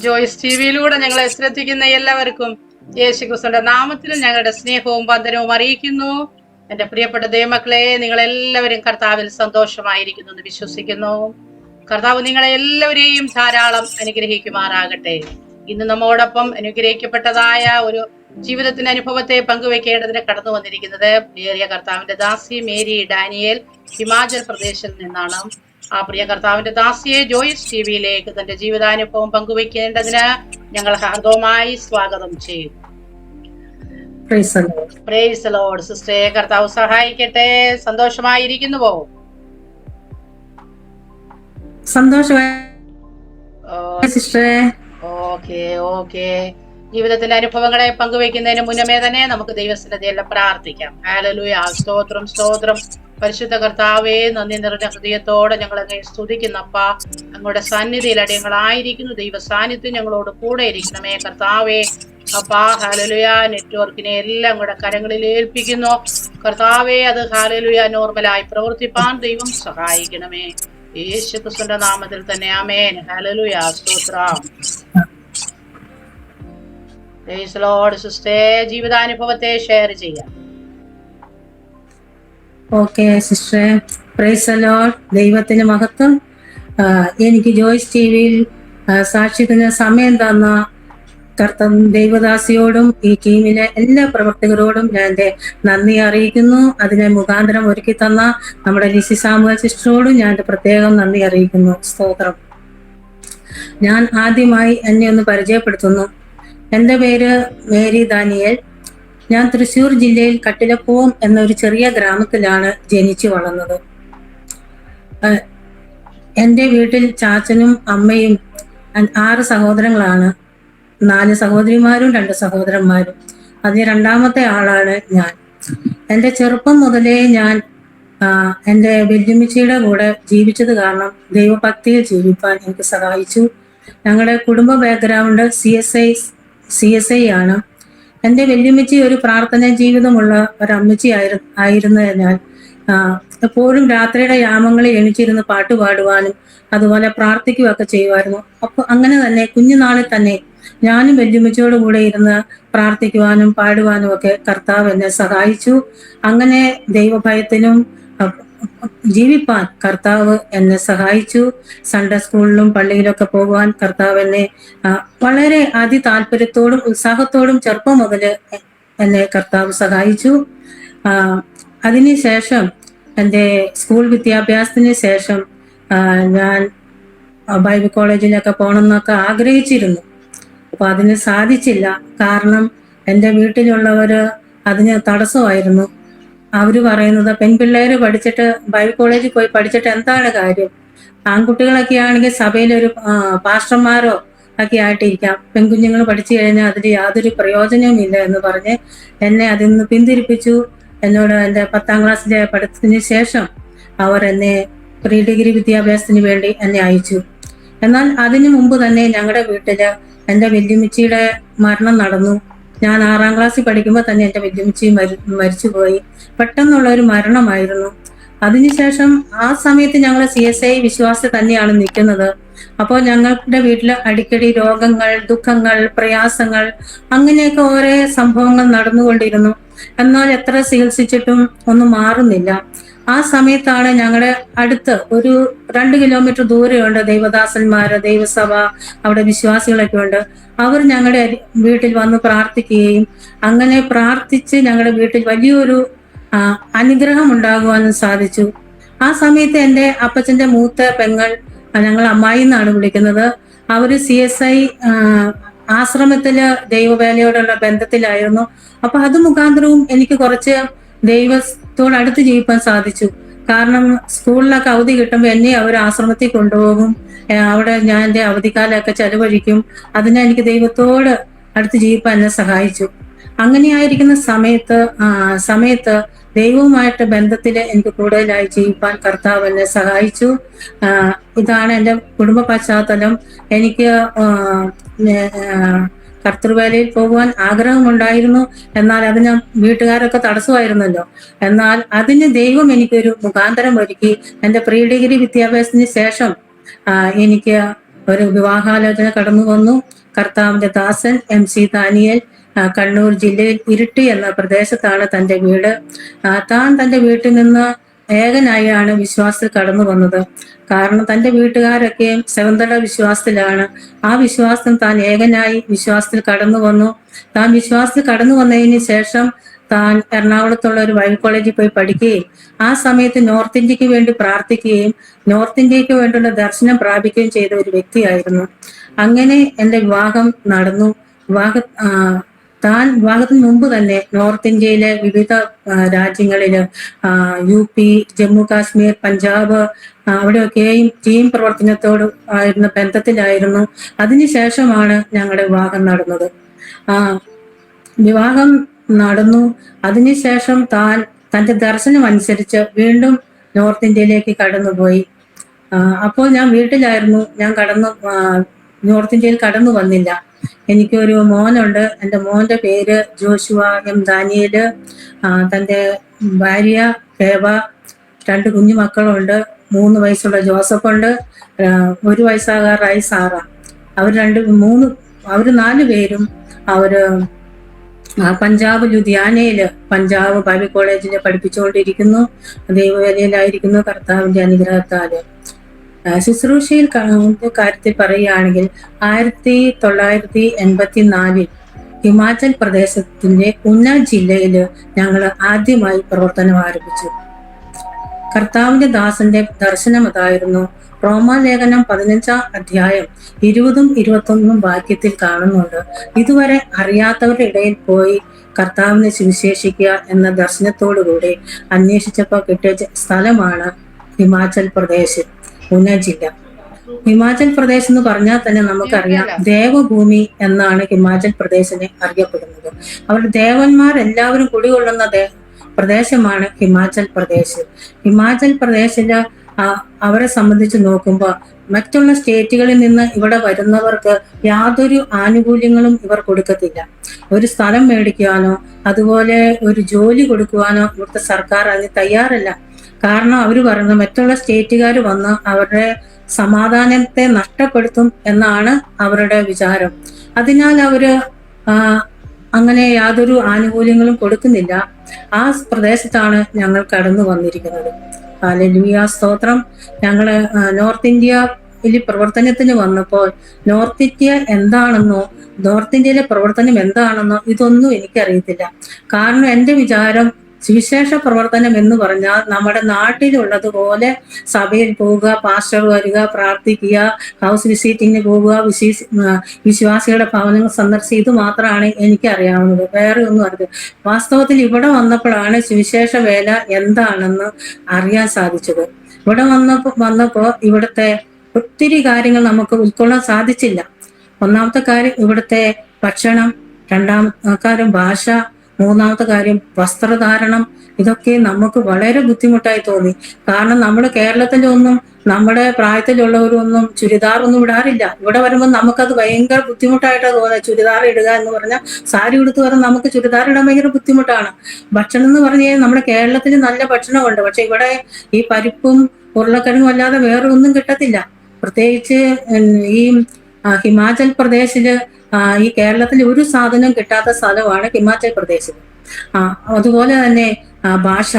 ജോയ്സ് ടിവിയിലൂടെ ഞങ്ങളെ ശ്രദ്ധിക്കുന്ന എല്ലാവർക്കും യേശുക്രിസ്തുവിന്റെ നാമത്തിൽ ഞങ്ങളുടെ സ്നേഹവും വന്ദനവും അറിയിക്കുന്നു. എന്റെ പ്രിയപ്പെട്ട ദൈവമക്കളെ, നിങ്ങളെല്ലാവരും കർത്താവിൽ സന്തോഷമായിരിക്കുന്നു എന്ന് വിശ്വസിക്കുന്നു. കർത്താവ് നിങ്ങളെ എല്ലാവരെയും ധാരാളം അനുഗ്രഹിക്കുമാറാകട്ടെ. ഇന്ന് നമ്മോടൊപ്പം അനുഗ്രഹിക്കപ്പെട്ടതായ ഒരു ജീവിതത്തിന്റെ അനുഭവത്തെ പങ്കുവെക്കേണ്ടതിന് കടന്നു വന്നിരിക്കുന്നത് പ്രിയ കർത്താവിന്റെ ദാസി മേരി ഡാനിയേൽ ഹിമാചൽ പ്രദേശിൽ നിന്നാണ്. ആ പ്രിയ കർത്താവിന്റെ ദാസിയെ ജോയ്സ് ടിവിയിലേക്ക് തന്റെ ജീവിതാനുഭവം പങ്കുവെക്കേണ്ടതിന് ഞങ്ങൾ ഹാർദവമായി സ്വാഗതം ചെയ്യുന്നു. Praise lord. സിസ്റ്ററെ, കർത്താവ് സഹായിക്കട്ടെ. സന്തോഷമായിരിക്കുന്നുവോ? ഓക്കെ. ജീവിതത്തിന്റെ അനുഭവങ്ങളെ പങ്കുവെക്കുന്നതിന് മുന്നമേ തന്നെ നമുക്ക് ദൈവസന്നിധിയെല്ലാം പ്രാർത്ഥിക്കാം. ഹല്ലേലൂയ. സ്തോത്രം സ്തോത്രം. പരിശുദ്ധ കർത്താവേ, നന്ദി നിറഞ്ഞ ഹൃദയത്തോടെ ഞങ്ങൾ അങ്ങേ സ്തുതിക്കുന്നപ്പ. അങ്ങയുടെ സന്നിധിയിൽ അടിയങ്ങളായിരിക്കുന്നു. ദൈവ സാന്നിധ്യം ഞങ്ങളോട് കൂടെ ഇരിക്കണമേ കർത്താവേ. അപ്പാ ഹല്ലേലൂയ. നെറ്റ്വർക്കിനെ എല്ലാം അങ്ങയുടെ കരങ്ങളിൽ ഏൽപ്പിക്കുന്നു കർത്താവേ. അത് ഹല്ലേലൂയ നോർമലായി പ്രവർത്തിപ്പാൻ ദൈവം സഹായിക്കണമേ. യേശുക്രിസ്തുവിന്റെ നാമത്തിൽ തന്നെ ആമേൻ. ഹല്ലേലൂയ. സ്തോത്രം. Praise lord. സിസ്റ്റർ, ജീവിതാനുഭവത്തെ ഷെയർ ചെയ്യാം. ഓക്കെ സിസ്റ്ററെ, പ്രൈസ് ലോർഡ്. ദൈവത്തിന് മഹത്വം. എനിക്ക് ജോയ്സ് ടിവിയിൽ സാക്ഷ്യത്തിന് സമയം തന്ന ദൈവദാസിയോടും ഈ ടീമിലെ എല്ലാ പ്രവർത്തകരോടും ഞാൻ എൻ്റെ നന്ദി അറിയിക്കുന്നു. അതിനെ മുഖാന്തരം ഒരുക്കി തന്ന നമ്മുടെ ലിസി സാമുവൽ സിസ്റ്ററോടും ഞാൻ പ്രത്യേകം നന്ദി അറിയിക്കുന്നു. സ്തോത്രം. ഞാൻ ആദ്യമായി എന്നെ ഒന്ന് പരിചയപ്പെടുത്തുന്നു. എൻ്റെ പേര് മേരി ദാനിയേൽ. ഞാൻ തൃശ്ശൂർ ജില്ലയിൽ കട്ടിലപ്പൂവം എന്നൊരു ചെറിയ ഗ്രാമത്തിലാണ് ജനിച്ചു വളർന്നത്. എൻ്റെ വീട്ടിൽ ചാച്ചനും അമ്മയും 6 സഹോദരങ്ങളാണ്. 4 സഹോദരിമാരും 2 സഹോദരന്മാരും. അതിൽ രണ്ടാമത്തെ ആളാണ് ഞാൻ. എൻ്റെ ചെറുപ്പം മുതലേ ഞാൻ എൻ്റെ വല്യമ്മച്ചിയുടെ കൂടെ ജീവിച്ചത് കാരണം ദൈവഭക്തിയിൽ ജീവിക്കാൻ എനിക്ക് സഹായിച്ചു. ഞങ്ങളുടെ കുടുംബ ബാക്ക്ഗ്രൗണ്ട് CSI ആണ്. എൻ്റെ വല്യമ്മച്ചി ഒരു പ്രാർത്ഥനാ ജീവിതമുള്ള ഒരമ്മച്ചി ആയിരുന്നതിനാൽ എപ്പോഴും രാത്രിയുടെ യാമങ്ങളിൽ എണിച്ചിരുന്ന് പാട്ട് പാടുവാനും അതുപോലെ പ്രാർത്ഥിക്കുകയൊക്കെ ചെയ്യുമായിരുന്നു. അപ്പൊ അങ്ങനെ തന്നെ കുഞ്ഞുനാളിൽ തന്നെ ഞാനും വല്യമ്മച്ചിയോട് കൂടെ ഇരുന്ന് പ്രാർത്ഥിക്കുവാനും പാടുവാനും ഒക്കെ കർത്താവ് എന്നെ സഹായിച്ചു. അങ്ങനെ ദൈവഭയത്തിലും ജീവിപ്പാൻ കർത്താവ് എന്നെ സഹായിച്ചു. സൺഡേ സ്കൂളിലും പള്ളിയിലൊക്കെ പോകുവാൻ കർത്താവ് എന്നെ വളരെ അതിതാല്പര്യത്തോടും ഉത്സാഹത്തോടും ചെറുപ്പം മുതൽ എന്നെ കർത്താവ് സഹായിച്ചു. അതിനുശേഷം എൻ്റെ സ്കൂൾ വിദ്യാഭ്യാസത്തിന് ശേഷം ഞാൻ ബൈബിൾ കോളേജിലൊക്കെ പോകണമെന്നൊക്കെ ആഗ്രഹിച്ചിരുന്നു. അപ്പൊ അതിന് സാധിച്ചില്ല. കാരണം എൻ്റെ വീട്ടിലുള്ളവര് അതിന് തടസ്സമായിരുന്നു. അവര് പറയുന്നത് പെൺപിള്ളേര് പഠിച്ചിട്ട് ബൈബിൾ കോളേജിൽ പോയി പഠിച്ചിട്ട് എന്താണ് കാര്യം? ആൺകുട്ടികളൊക്കെ ആണെങ്കിൽ സഭയിലൊരു പാസ്റ്റർമാരോ ഒക്കെ ആയിട്ടിരിക്കാം. പെൺകുഞ്ഞുങ്ങൾ പഠിച്ചു കഴിഞ്ഞാൽ അതിൽ യാതൊരു പ്രയോജനവും ഇല്ല എന്ന് പറഞ്ഞ് എന്നെ അതിൽ നിന്ന് പിന്തിരിപ്പിച്ചു. എന്നോട് എൻ്റെ 10ാം ക്ലാസ്സിലെ പഠിത്തത്തിന് ശേഷം അവർ എന്നെ പ്രീ ഡിഗ്രി വിദ്യാഭ്യാസത്തിന് വേണ്ടി എന്നെ അയച്ചു. എന്നാൽ അതിനു മുമ്പ് തന്നെ ഞങ്ങളുടെ വീട്ടില് എൻ്റെ വല്യമ്മച്ചിയുടെ മരണം നടന്നു. ഞാൻ 6ാം ക്ലാസ്സിൽ പഠിക്കുമ്പോൾ തന്നെ എൻ്റെ വല്യമ്മച്ചി മരിച്ചുപോയി. പെട്ടെന്നുള്ള ഒരു മരണമായിരുന്നു. അതിനുശേഷം ആ സമയത്ത് ഞങ്ങൾ CSI വിശ്വാസത്തിൽ തന്നെയാണ് നിൽക്കുന്നത്. അപ്പോൾ ഞങ്ങളുടെ വീട്ടിൽ അടിക്കടി രോഗങ്ങൾ, ദുഃഖങ്ങൾ, പ്രയാസങ്ങൾ അങ്ങനെയൊക്കെ ഓരോ സംഭവങ്ങൾ നടന്നുകൊണ്ടിരുന്നു. എന്നാൽ എത്ര ചികിത്സിച്ചിട്ടും ഒന്നും മാറുന്നില്ല. ആ സമയത്താണ് ഞങ്ങളുടെ അടുത്ത് ഒരു 2 കിലോമീറ്റർ ദൂരെയുണ്ട് ദൈവദാസന്മാര്, ദൈവസഭ, അവിടെ വിശ്വാസികളൊക്കെ ഉണ്ട്. അവർ ഞങ്ങളുടെ വീട്ടിൽ വന്ന് പ്രാർത്ഥിക്കുകയും അങ്ങനെ പ്രാർത്ഥിച്ച് ഞങ്ങളുടെ വീട്ടിൽ വലിയൊരു അനുഗ്രഹം ഉണ്ടാകുവാനും സാധിച്ചു. ആ സമയത്ത് എൻ്റെ അപ്പച്ചന്റെ മൂത്ത പെങ്ങൾ, ഞങ്ങൾ അമ്മായി എന്നാണ് വിളിക്കുന്നത്, അവര് CSI ആശ്രമത്തില് ദൈവവേലയോടുള്ള ബന്ധത്തിലായിരുന്നു. അപ്പൊ അത് മുഖാന്തരവും എനിക്ക് കുറച്ച് ദൈവത്തോട് അടുത്ത് ജീവിക്കാൻ സാധിച്ചു. കാരണം സ്കൂളിലൊക്കെ അവധി കിട്ടുമ്പോൾ എന്നെ അവർ ആശ്രമത്തിൽ കൊണ്ടുപോകും. അവിടെ ഞാൻ എൻ്റെ അവധിക്കാലമൊക്കെ ചെലവഴിക്കും. അതിനെ എനിക്ക് ദൈവത്തോട് അടുത്ത് ജീവിക്കാൻ എന്നെ സഹായിച്ചു. അങ്ങനെയായിരിക്കുന്ന സമയത്ത് ദൈവവുമായിട്ട് ബന്ധത്തിൽ എനിക്ക് കൂടുതലായി ജീവിക്കാൻ കർത്താവ് എന്നെ സഹായിച്ചു. ഇതാണ് എൻ്റെ കുടുംബ പശ്ചാത്തലം. എനിക്ക് കർത്തൃവേലയിൽ പോകുവാൻ ആഗ്രഹമുണ്ടായിരുന്നു. എന്നാൽ അതിന് വീട്ടുകാരൊക്കെ തടസ്സമായിരുന്നല്ലോ. എന്നാൽ അതിന് ദൈവം എനിക്കൊരു മുഖാന്തരം ഒരുക്കി. എൻ്റെ പ്രീ ഡിഗ്രി വിദ്യാഭ്യാസത്തിന് ശേഷം എനിക്ക് ഒരു വിവാഹാലോചന കടന്നു വന്നു. കർത്താവിന്റെ ദാസൻ MC ദാനിയേൽ കണ്ണൂർ ജില്ലയിൽ ഇരിട്ടി എന്ന പ്രദേശത്താണ് തന്റെ വീട്. താൻ തന്റെ വീട്ടിൽ നിന്ന് ഏകനായാണ് വിശ്വാസത്തിൽ കടന്നു വന്നത്. കാരണം തന്റെ വീട്ടുകാരൊക്കെയും സെവന്തട വിശ്വാസത്തിലാണ്. ആ വിശ്വാസം താൻ ഏകനായി വിശ്വാസത്തിൽ കടന്നു വന്നു. താൻ വിശ്വാസത്തിൽ കടന്നു വന്നതിന് ശേഷം താൻ എറണാകുളത്തുള്ള ഒരു ബൈബിൾ കോളേജിൽ പോയി പഠിക്കുകയും ആ സമയത്ത് നോർത്ത് ഇന്ത്യക്ക് വേണ്ടി പ്രാർത്ഥിക്കുകയും നോർത്ത് ഇന്ത്യക്ക് വേണ്ടിയുള്ള ദർശനം പ്രാപിക്കുകയും ചെയ്ത ഒരു വ്യക്തിയായിരുന്നു. അങ്ങനെ എന്റെ വിവാഹം നടന്നു. വിവാഹത്തിന് മുമ്പ് തന്നെ നോർത്ത് ഇന്ത്യയിലെ വിവിധ രാജ്യങ്ങളില് UP, ജമ്മു കാശ്മീർ, പഞ്ചാബ് അവിടെയൊക്കെയും ടീം പ്രവർത്തനത്തോട് ആയിരുന്ന ബന്ധത്തിലായിരുന്നു. അതിനുശേഷമാണ് ഞങ്ങളുടെ വിവാഹം നടന്നത്. വിവാഹം നടന്നു. അതിനുശേഷം തന്റെ ദർശനം അനുസരിച്ച് വീണ്ടും നോർത്ത് ഇന്ത്യയിലേക്ക് കടന്നുപോയി. അപ്പോൾ ഞാൻ വീട്ടിലായിരുന്നു. ഞാൻ നോർത്ത് ഇന്ത്യയിൽ കടന്നു വന്നില്ല. എനിക്കൊരു മോനുണ്ട്. എൻ്റെ മോന്റെ പേര് ജോഷുവ M ദാനിയേല്. തൻ്റെ ഭാര്യ ഹേവ, 2 കുഞ്ഞു മക്കളുണ്ട്. 3 വയസ്സുള്ള ജോസഫ് ഉണ്ട്. 1 വയസ്സാകാറായി സാറ. അവർ 4 പേരും പഞ്ചാബ് ലുധിയാനയില് പഞ്ചാബ് ബൈബിൾ കോളേജിൽ പഠിപ്പിച്ചുകൊണ്ടിരിക്കുന്നു. ദൈവവേലയിലായിരിക്കുന്നു കർത്താവിന്റെ അനുഗ്രഹത്താല്. ശുശ്രൂഷയിൽ കാര്യത്തിൽ പറയുകയാണെങ്കിൽ 1984 ഹിമാചൽ പ്രദേശത്തിന്റെ ഉന്ന ജില്ലയില് ഞങ്ങൾ ആദ്യമായി പ്രവർത്തനം ആരംഭിച്ചു. കർത്താവിന്റെ ദാസന്റെ ദർശനം അതായിരുന്നു. റോമാലേഖനം 15-ാം അധ്യായം 20-ഉം 21-ഉം വാക്യത്തിൽ കാണുന്നുണ്ട്, ഇതുവരെ അറിയാത്തവരുടെ ഇടയിൽ പോയി കർത്താവിനെ സുവിശേഷിക്കുക എന്ന ദർശനത്തോടുകൂടി അന്വേഷിച്ചപ്പോൾ കിട്ടിയ സ്ഥലമാണ് ഹിമാചൽ പ്രദേശ്, ഉന്ന ജില്ല. ഹിമാചൽ പ്രദേശ് എന്ന് പറഞ്ഞാൽ തന്നെ നമുക്കറിയാം ദേവഭൂമി എന്നാണ് ഹിമാചൽ പ്രദേശിനെ അറിയപ്പെടുന്നത്. അവരുടെ ദേവന്മാരെല്ലാവരും കുടികൊള്ളുന്ന പ്രദേശമാണ് ഹിമാചൽ പ്രദേശ്. ഹിമാചൽ പ്രദേശില് അവരെ സംബന്ധിച്ച് നോക്കുമ്പോൾ മറ്റുള്ള സ്റ്റേറ്റുകളിൽ നിന്ന് ഇവിടെ വരുന്നവർക്ക് യാതൊരു ആനുകൂല്യങ്ങളും ഇവർ കൊടുക്കത്തില്ല. ഒരു സ്ഥലം മേടിക്കുവാനോ അതുപോലെ ഒരു ജോലി കൊടുക്കുവാനോ ഇവിടുത്തെ സർക്കാർ അതിന് തയ്യാറല്ല. കാരണം അവർ പറയുന്നത് മറ്റുള്ള സ്റ്റേറ്റുകാർ വന്ന് അവരുടെ സമാധാനത്തെ നഷ്ടപ്പെടുത്തും എന്നാണ് അവരുടെ വിചാരം. അതിനാൽ അവര് അങ്ങനെ യാതൊരു ആനുകൂല്യങ്ങളും കൊടുക്കുന്നില്ല. ആ പ്രദേശത്താണ് ഞങ്ങൾ കടന്നു വന്നിരിക്കുന്നത്. ഹല്ലേലൂയ, സ്തോത്രം. ഞങ്ങള് നോർത്ത് ഇന്ത്യയിൽ പ്രവർത്തനത്തിന് വന്നപ്പോൾ നോർത്ത് ഇന്ത്യ എന്താണെന്നോ നോർത്ത് ഇന്ത്യയിലെ പ്രവർത്തനം എന്താണെന്നോ ഇതൊന്നും എനിക്കറിയത്തില്ല. കാരണം എൻ്റെ വിചാരം സുവിശേഷ പ്രവർത്തനം എന്ന് പറഞ്ഞാൽ നമ്മുടെ നാട്ടിലുള്ളതുപോലെ സഭയിൽ പോവുക, പാസ്റ്റർ വരിക, പ്രാർത്ഥിക്കുക, ഹൗസ് വിസിറ്റിങ്ങിന് പോവുക, വിശ്വാസികളുടെ ഭവനങ്ങൾ സന്ദർശിക്കുക, ഇത് മാത്രമാണ് എനിക്കറിയാവുന്നത്. വേറെ ഒന്നും അറിയില്ല. വാസ്തവത്തിൽ ഇവിടെ വന്നപ്പോഴാണ് സുവിശേഷ വേല എന്താണെന്ന് അറിയാൻ സാധിച്ചത്. ഇവിടെ വന്നപ്പോ ഇവിടുത്തെ ഒത്തിരി കാര്യങ്ങൾ നമുക്ക് ഉൾക്കൊള്ളാൻ സാധിച്ചില്ല. ഒന്നാമത്തെ കാര്യം ഇവിടുത്തെ ഭക്ഷണം, രണ്ടാമത്തെ കാര്യം ഭാഷ, മൂന്നാമത്തെ കാര്യം വസ്ത്രധാരണം. ഇതൊക്കെ നമുക്ക് വളരെ ബുദ്ധിമുട്ടായി തോന്നി. കാരണം നമ്മുടെ കേരളത്തിലൊന്നും നമ്മുടെ പ്രായത്തിലുള്ളവരൊന്നും ചുരിദാർ ഒന്നും ഇടാറില്ല. ഇവിടെ വരുമ്പോൾ നമുക്കത് ഭയങ്കര ബുദ്ധിമുട്ടായിട്ടാണ് തോന്നുന്നത്. ചുരിദാർ ഇടുക എന്ന് പറഞ്ഞാൽ സാരി ഉടുത്ത് വരാൻ നമുക്ക് ചുരിദാർ ഇടാൻ ഭയങ്കര ബുദ്ധിമുട്ടാണ്. ഭക്ഷണം എന്ന് പറഞ്ഞു കഴിഞ്ഞാൽ നമ്മുടെ കേരളത്തിൽ നല്ല ഭക്ഷണമുണ്ട്. പക്ഷെ ഇവിടെ ഈ പരിപ്പും ഉരുളക്കിഴങ്ങും അല്ലാതെ വേറെ ഒന്നും കിട്ടത്തില്ല. പ്രത്യേകിച്ച് ഈ ഹിമാചൽ പ്രദേശില് ഈ കേരളത്തിൽ ഒരു സാധനം കിട്ടാത്ത സ്ഥലമാണ് ഹിമാചൽ പ്രദേശ്. അതുപോലെ തന്നെ ഭാഷ,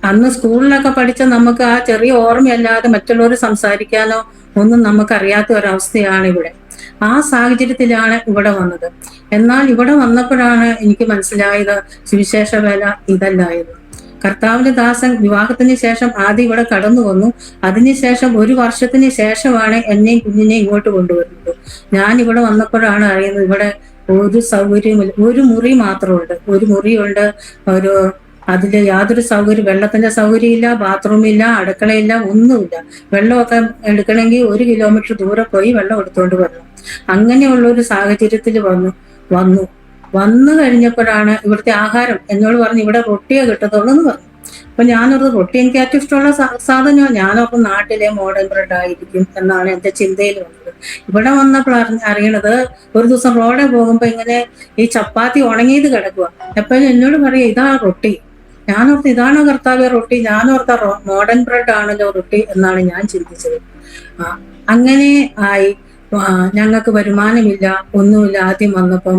അന്ന് സ്കൂളിലൊക്കെ പഠിച്ച നമുക്ക് ആ ചെറിയ ഓർമ്മയല്ലാതെ മറ്റുള്ളവർ സംസാരിക്കാനോ ഒന്നും നമുക്കറിയാത്ത ഒരവസ്ഥയാണ് ഇവിടെ. ആ സാഹചര്യത്തിലാണ് ഇവിടെ വന്നത്. എന്നാൽ ഇവിടെ വന്നപ്പോഴാണ് എനിക്ക് മനസ്സിലായത് സുവിശേഷ വേല ഇതല്ലായിരുന്നു. കർത്താവിന്റെ ദാസൻ വിവാഹത്തിന് ശേഷം ആദ്യം ഇവിടെ കടന്നു വന്നു. അതിനുശേഷം 1 വർഷത്തിന് ശേഷമാണ് എന്നെയും കുഞ്ഞിനെയും ഇങ്ങോട്ട് കൊണ്ടുവരുന്നത്. ഞാൻ ഇവിടെ വന്നപ്പോഴാണ് അറിയുന്നത് ഇവിടെ ഒരു സൗകര്യമില്ല. ഒരു മുറി മാത്രമുണ്ട്. ഒരു മുറിയുണ്ട്. അതില് യാതൊരു സൗകര്യം, വെള്ളത്തിന്റെ സൗകര്യം ഇല്ല, ബാത്റൂമില്ല, അടുക്കളയില്ല, ഒന്നുമില്ല. വെള്ളമൊക്കെ എടുക്കണമെങ്കിൽ 1 കിലോമീറ്റർ ദൂരെ പോയി വെള്ളം എടുത്തുകൊണ്ട് വരണം. അങ്ങനെയുള്ള ഒരു സാഹചര്യത്തിൽ വന്നു കഴിഞ്ഞപ്പോഴാണ് ഇവിടുത്തെ ആഹാരം എന്നോട് പറഞ്ഞു ഇവിടെ റൊട്ടിയെ കിട്ടത്തുള്ളൂ എന്ന് പറഞ്ഞു. അപ്പൊ ഞാനോർത്ത് റൊട്ടി എനിക്ക് ഏറ്റവും ഇഷ്ടമുള്ള സാധനമാണ്. ഞാനോർത്ത് നാട്ടിലെ മോഡേൺ ബ്രെഡ് ആയിരിക്കും എന്നാണ് എന്റെ ചിന്തയിൽ വന്നത്. ഇവിടെ വന്നപ്പോൾ അറിയണത് ഒരു ദിവസം റോഡിൽ പോകുമ്പോ ഇങ്ങനെ ഈ ചപ്പാത്തി ഉണങ്ങിയത് കിടക്കുക. എപ്പോഴും എന്നോട് പറയാ ഇതാ റൊട്ടി. ഞാനോർത്ത് ഇതാണോ കർത്താവെ റൊട്ടി, ഞാനോർത്ത മോഡേൺ ബ്രെഡ് ആണല്ലോ റൊട്ടി എന്നാണ് ഞാൻ ചിന്തിച്ചത്. ആ, അങ്ങനെ ആയി. ഞങ്ങൾക്ക് വരുമാനമില്ല, ഒന്നുമില്ല. ആദ്യം വന്നപ്പം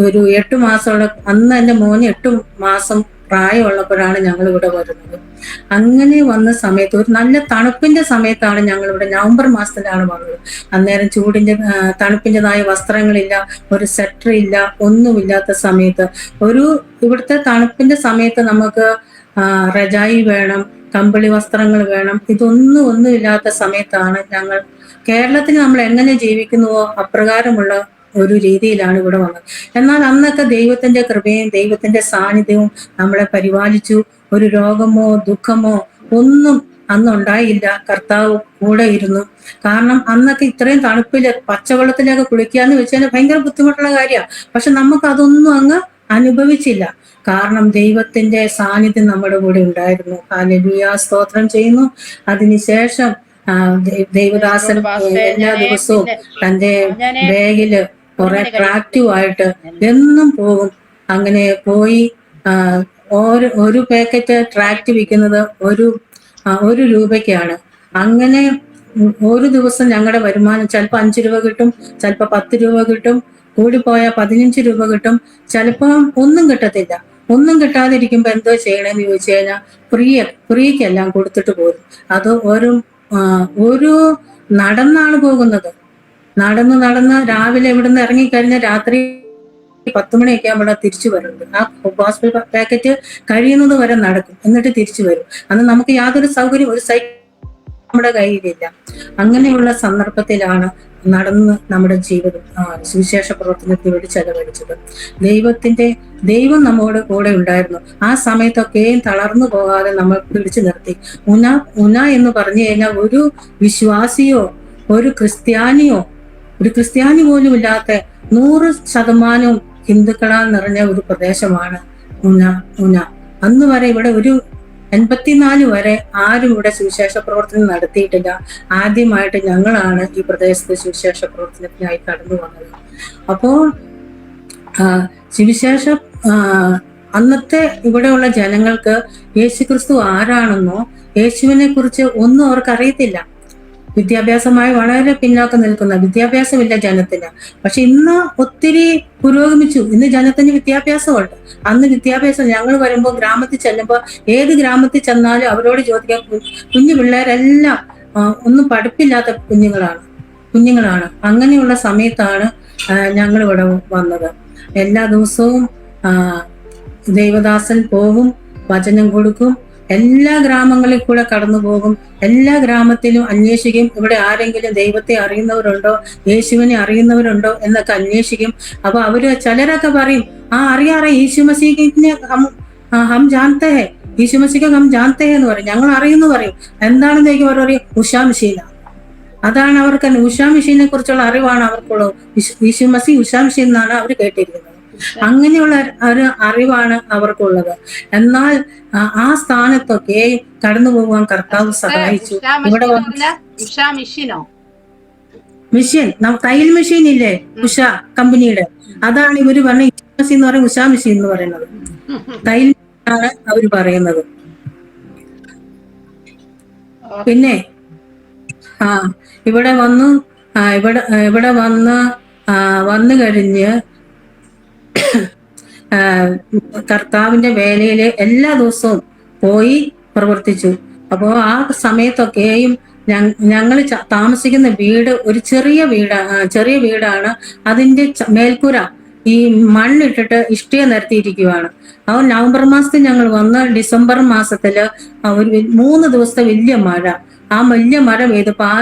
ഒരു 8 മാസമുള്ള, അന്ന് എന്റെ മോന് 8 മാസം പ്രായമുള്ളപ്പോഴാണ് ഞങ്ങൾ ഇവിടെ വരുന്നത്. അങ്ങനെ വന്ന സമയത്ത് ഒരു നല്ല തണുപ്പിന്റെ സമയത്താണ് ഞങ്ങൾ ഇവിടെ, നവംബർ മാസത്തിലാണ് വന്നത്. അന്നേരം തണുപ്പിൻ്റെതായ വസ്ത്രങ്ങളില്ല, ഒരു സ്വെറ്റർ ഇല്ല, ഒന്നുമില്ലാത്ത സമയത്ത്, ഇവിടുത്തെ തണുപ്പിന്റെ സമയത്ത് നമുക്ക് റജായി വേണം, കമ്പിളി വസ്ത്രങ്ങൾ വേണം. ഒന്നുമില്ലാത്ത സമയത്താണ് ഞങ്ങൾ, കേരളത്തിൽ നമ്മൾ എങ്ങനെ ജീവിക്കുന്നുവോ അപ്രകാരമുള്ള ഒരു രീതിയിലാണ് ഇവിടെ വന്നത്. എന്നാൽ അന്നൊക്കെ ദൈവത്തിന്റെ കൃപയും ദൈവത്തിന്റെ സാന്നിധ്യവും നമ്മളെ പരിപാലിച്ചു. ഒരു രോഗമോ ദുഃഖമോ ഒന്നും അന്നുണ്ടായില്ല. കർത്താവ് കൂടെ ഇരുന്നു. കാരണം അന്നൊക്കെ ഇത്രയും തണുപ്പില് പച്ചവെള്ളത്തിലൊക്കെ കുളിക്കാന്ന് വെച്ചാൽ ഭയങ്കര ബുദ്ധിമുട്ടുള്ള കാര്യമാണ്. പക്ഷെ നമുക്ക് അതൊന്നും അങ്ങ് അനുഭവിച്ചില്ല. കാരണം ദൈവത്തിന്റെ സാന്നിധ്യം നമ്മുടെ കൂടെ ഉണ്ടായിരുന്നു. ഹല്ലേലൂയ, സ്തോത്രം ചെയ്യുന്നു. അതിനുശേഷം ദൈവദാസൻ എല്ലാ ദിവസവും തന്റെ ബാഗില് കുറെ ട്രാക്റ്റീവായിട്ട് എന്നും പോകും. അങ്ങനെ പോയി ഒരു പാക്കറ്റ് ട്രാക്റ്റ് വിൽക്കുന്നത് ഒരു രൂപയ്ക്കാണ്. അങ്ങനെ ഒരു ദിവസം ഞങ്ങളുടെ വരുമാനം ചിലപ്പോൾ 5 രൂപ കിട്ടും, ചിലപ്പോൾ 10 രൂപ കിട്ടും, കൂടിപ്പോയാൽ 15 രൂപ കിട്ടും, ചിലപ്പോൾ ഒന്നും കിട്ടത്തില്ല. ഒന്നും കിട്ടാതിരിക്കുമ്പോ എന്തോ ചെയ്യണമെന്ന് ചോദിച്ചു കഴിഞ്ഞാൽ ഫ്രീക്കെല്ലാം കൊടുത്തിട്ട് പോരും. അത് ഒരു നടന്നാണ് പോകുന്നത്. നടന്ന് രാവിലെ ഇവിടുന്ന് ഇറങ്ങിക്കഴിഞ്ഞാൽ രാത്രി 10 മണിയൊക്കെ ആകുമ്പോൾ തിരിച്ചു വരുന്നത്. ആ ഹോസ്പിറ്റൽ പാക്കറ്റ് കഴിയുന്നത് വരെ നടക്കും, എന്നിട്ട് തിരിച്ചു വരും. അന്ന് നമുക്ക് യാതൊരു സൗകര്യം, ഒരു സൈക്കിൾ നമ്മുടെ കയ്യിലില്ല. അങ്ങനെയുള്ള സന്ദർഭത്തിലാണ് നടന്ന് നമ്മുടെ ജീവിതം സുവിശേഷ പ്രവർത്തനത്തിന് വേണ്ടി ചെലവഴിച്ചത്. ദൈവം നമ്മോട് കൂടെ ഉണ്ടായിരുന്നു. ആ സമയത്തൊക്കെയും തളർന്നു പോകാതെ നമ്മൾ പിടിച്ചു നിർത്തി. ഉന എന്ന് പറഞ്ഞു കഴിഞ്ഞാൽ ഒരു വിശ്വാസിയോ ഒരു ക്രിസ്ത്യാനി പോലും ഇല്ലാത്ത 100% ഹിന്ദുക്കളാൽ നിറഞ്ഞ ഒരു പ്രദേശമാണ് ഉന. അന്ന് വരെ ഇവിടെ 84 വരെ ആരും ഇവിടെ സുവിശേഷ പ്രവർത്തനം നടത്തിയിട്ടില്ല. ആദ്യമായിട്ട് ഞങ്ങളാണ് ഈ പ്രദേശത്ത് സുവിശേഷ പ്രവർത്തനത്തിനായി കടന്നു വന്നത്. അപ്പോ സുവിശേഷ അന്നത്തെ ഇവിടെയുള്ള ജനങ്ങൾക്ക് യേശുക്രിസ്തു ആരാണെന്നോ യേശുവിനെ കുറിച്ച് ഒന്നും അവർക്ക് അറിയത്തില്ല. വിദ്യാഭ്യാസമായി വളരെ പിന്നോക്കം നിൽക്കുന്ന, വിദ്യാഭ്യാസമില്ല ജനത്തിന്. പക്ഷെ ഇന്ന് ഒത്തിരി പുരോഗമിച്ചു. ഇന്ന് ജനത്തിന് വിദ്യാഭ്യാസമുണ്ട്. അന്ന് വിദ്യാഭ്യാസം, ഞങ്ങൾ വരുമ്പോൾ ഗ്രാമത്തിൽ ചെല്ലുമ്പോൾ ഏത് ഗ്രാമത്തിൽ ചെന്നാലും അവരോട് ചോദിക്കാൻ, കുഞ്ഞു പിള്ളേരെല്ലാം ഒന്നും പഠിപ്പില്ലാത്ത കുഞ്ഞുങ്ങളാണ്. അങ്ങനെയുള്ള സമയത്താണ് ഞങ്ങൾ ഇവിടെ വന്നത്. എല്ലാ ദിവസവും ദൈവദാസൻ പോകും, വചനം കൊടുക്കും, എല്ലാ ഗ്രാമങ്ങളിൽ കൂടെ കടന്നു പോകും, എല്ലാ ഗ്രാമത്തിലും അന്വേഷിക്കും. ഇവിടെ ആരെങ്കിലും ദൈവത്തെ അറിയുന്നവരുണ്ടോ, യേശുവിനെ അറിയുന്നവരുണ്ടോ എന്നൊക്കെ അന്വേഷിക്കും. അപ്പൊ ചിലരൊക്കെ പറയും, അറിയാറേ യേശു മസീഹിനെ ഹം ജാനത്തെ ഹെ, യേശു മസീഹ് ഹം ജാനത്തെ ഹെ എന്ന് പറയും. ഞങ്ങൾ അറിയുന്നു പറയും. എന്താണെന്ന് ചോദിക്കും, അവർ പറയും ഉഷാ മിഷീന. അതാണ് അവർക്ക് ഉഷാ മിഷീനെ കുറിച്ചുള്ള അറിവാണ് അവർക്കുള്ളത്. യേശു മസീഹ് ഉഷാ മിഷീൻ എന്നാണ് അവർ കേട്ടിരിക്കുന്നത്. അങ്ങനെയുള്ള ഒരു അറിവാണ് അവർക്കുള്ളത്. എന്നാൽ ആ സ്ഥാനത്തൊക്കെ കടന്നു പോകാൻ കർത്താവ് സഹായിച്ചു. ഇവിടെ മെഷീൻ, തയ്യൽ മെഷീൻ ഇല്ലേ, ഉഷ കമ്പനിയുടെ, അതാണ് ഇവര് പറഞ്ഞ മെഷീൻ എന്ന് പറയുന്നത്, ഉഷാ മെഷീൻ എന്ന് പറയുന്നത്. തയ്യൽ ആണ് അവര് പറയുന്നത്. പിന്നെ ഇവിടെ വന്നു കഴിഞ്ഞ് കർത്താവിന്റെ വേലയില് എല്ലാ ദിവസവും പോയി പ്രവർത്തിച്ചു. അപ്പോ ആ സമയത്തൊക്കെയും ഞങ്ങൾ താമസിക്കുന്ന വീട് ഒരു ചെറിയ വീടാണ്. അതിന്റെ മേൽക്കൂര ഈ മണ്ണിട്ടിട്ട് ഇഷ്ടിക നിരത്തിയിരിക്കുകയാണ്. നവംബർ മാസത്തിൽ ഞങ്ങൾ വന്ന് ഡിസംബർ മാസത്തില് ഒരു 3 ദിവസത്തെ വലിയ മഴ. ആ വലിയ മഴ പെയ്തപ്പോ ആ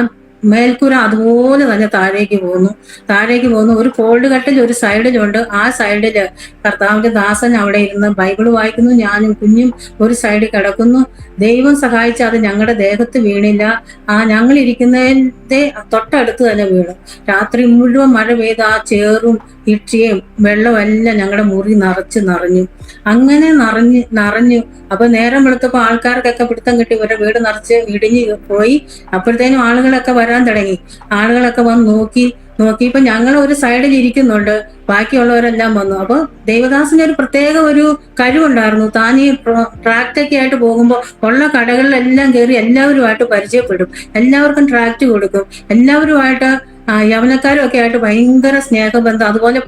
മേൽക്കൂര അതുപോലെ തന്നെ താഴേക്ക് പോകുന്നു. ഒരു ഫോൾഡ് കട്ടിൽ ഒരു സൈഡിലുണ്ട്. ആ സൈഡില് കർത്താവിന്റെ ദാസൻ അവിടെ ഇരുന്ന് ബൈബിൾ വായിക്കുന്നു. ഞാനും കുഞ്ഞും ഒരു സൈഡിൽ കിടക്കുന്നു. ദൈവം സഹായിച്ച് അത് ഞങ്ങളുടെ ദേഹത്ത് വീണില്ല. ഞങ്ങൾ ഇരിക്കുന്നതിന്റെ തൊട്ടടുത്ത് തന്നെ വീണു. രാത്രി മുഴുവൻ മഴ പെയ്ത് ആ ചേറും ഇഷ്ടികയും വെള്ളമെല്ലാം ഞങ്ങളുടെ മുറി നിറഞ്ഞു. അങ്ങനെ നിറഞ്ഞു. അപ്പൊ നേരം വെളുത്തപ്പോ ആൾക്കാർക്കൊക്കെ പിടുത്തം കിട്ടി, ഇവരുടെ വീട് നിറച്ച് ഇടിഞ്ഞു പോയി. അപ്പോഴത്തേനും ആളുകളൊക്കെ വരാൻ തുടങ്ങി. ആളുകളൊക്കെ വന്ന് നോക്കി, നോക്കിയപ്പോ ഞങ്ങൾ ഒരു സൈഡിൽ ഇരിക്കുന്നുണ്ട്, ബാക്കിയുള്ളവരെല്ലാം വന്നു. അപ്പൊ ദേവദാസിന് ഒരു പ്രത്യേക ഒരു കഴിവുണ്ടായിരുന്നു. താൻ ഈ ട്രാക്റ്റൊക്കെ ആയിട്ട് പോകുമ്പോൾ ഉള്ള കടകളിലെല്ലാം കയറി എല്ലാവരുമായിട്ട് പരിചയപ്പെടും, എല്ലാവർക്കും ട്രാക്റ്റ് കൊടുക്കും, എല്ലാവരുമായിട്ട് യവനക്കാരും ഒക്കെ ആയിട്ട് ഭയങ്കര സ്നേഹബന്ധം. അതുപോലെ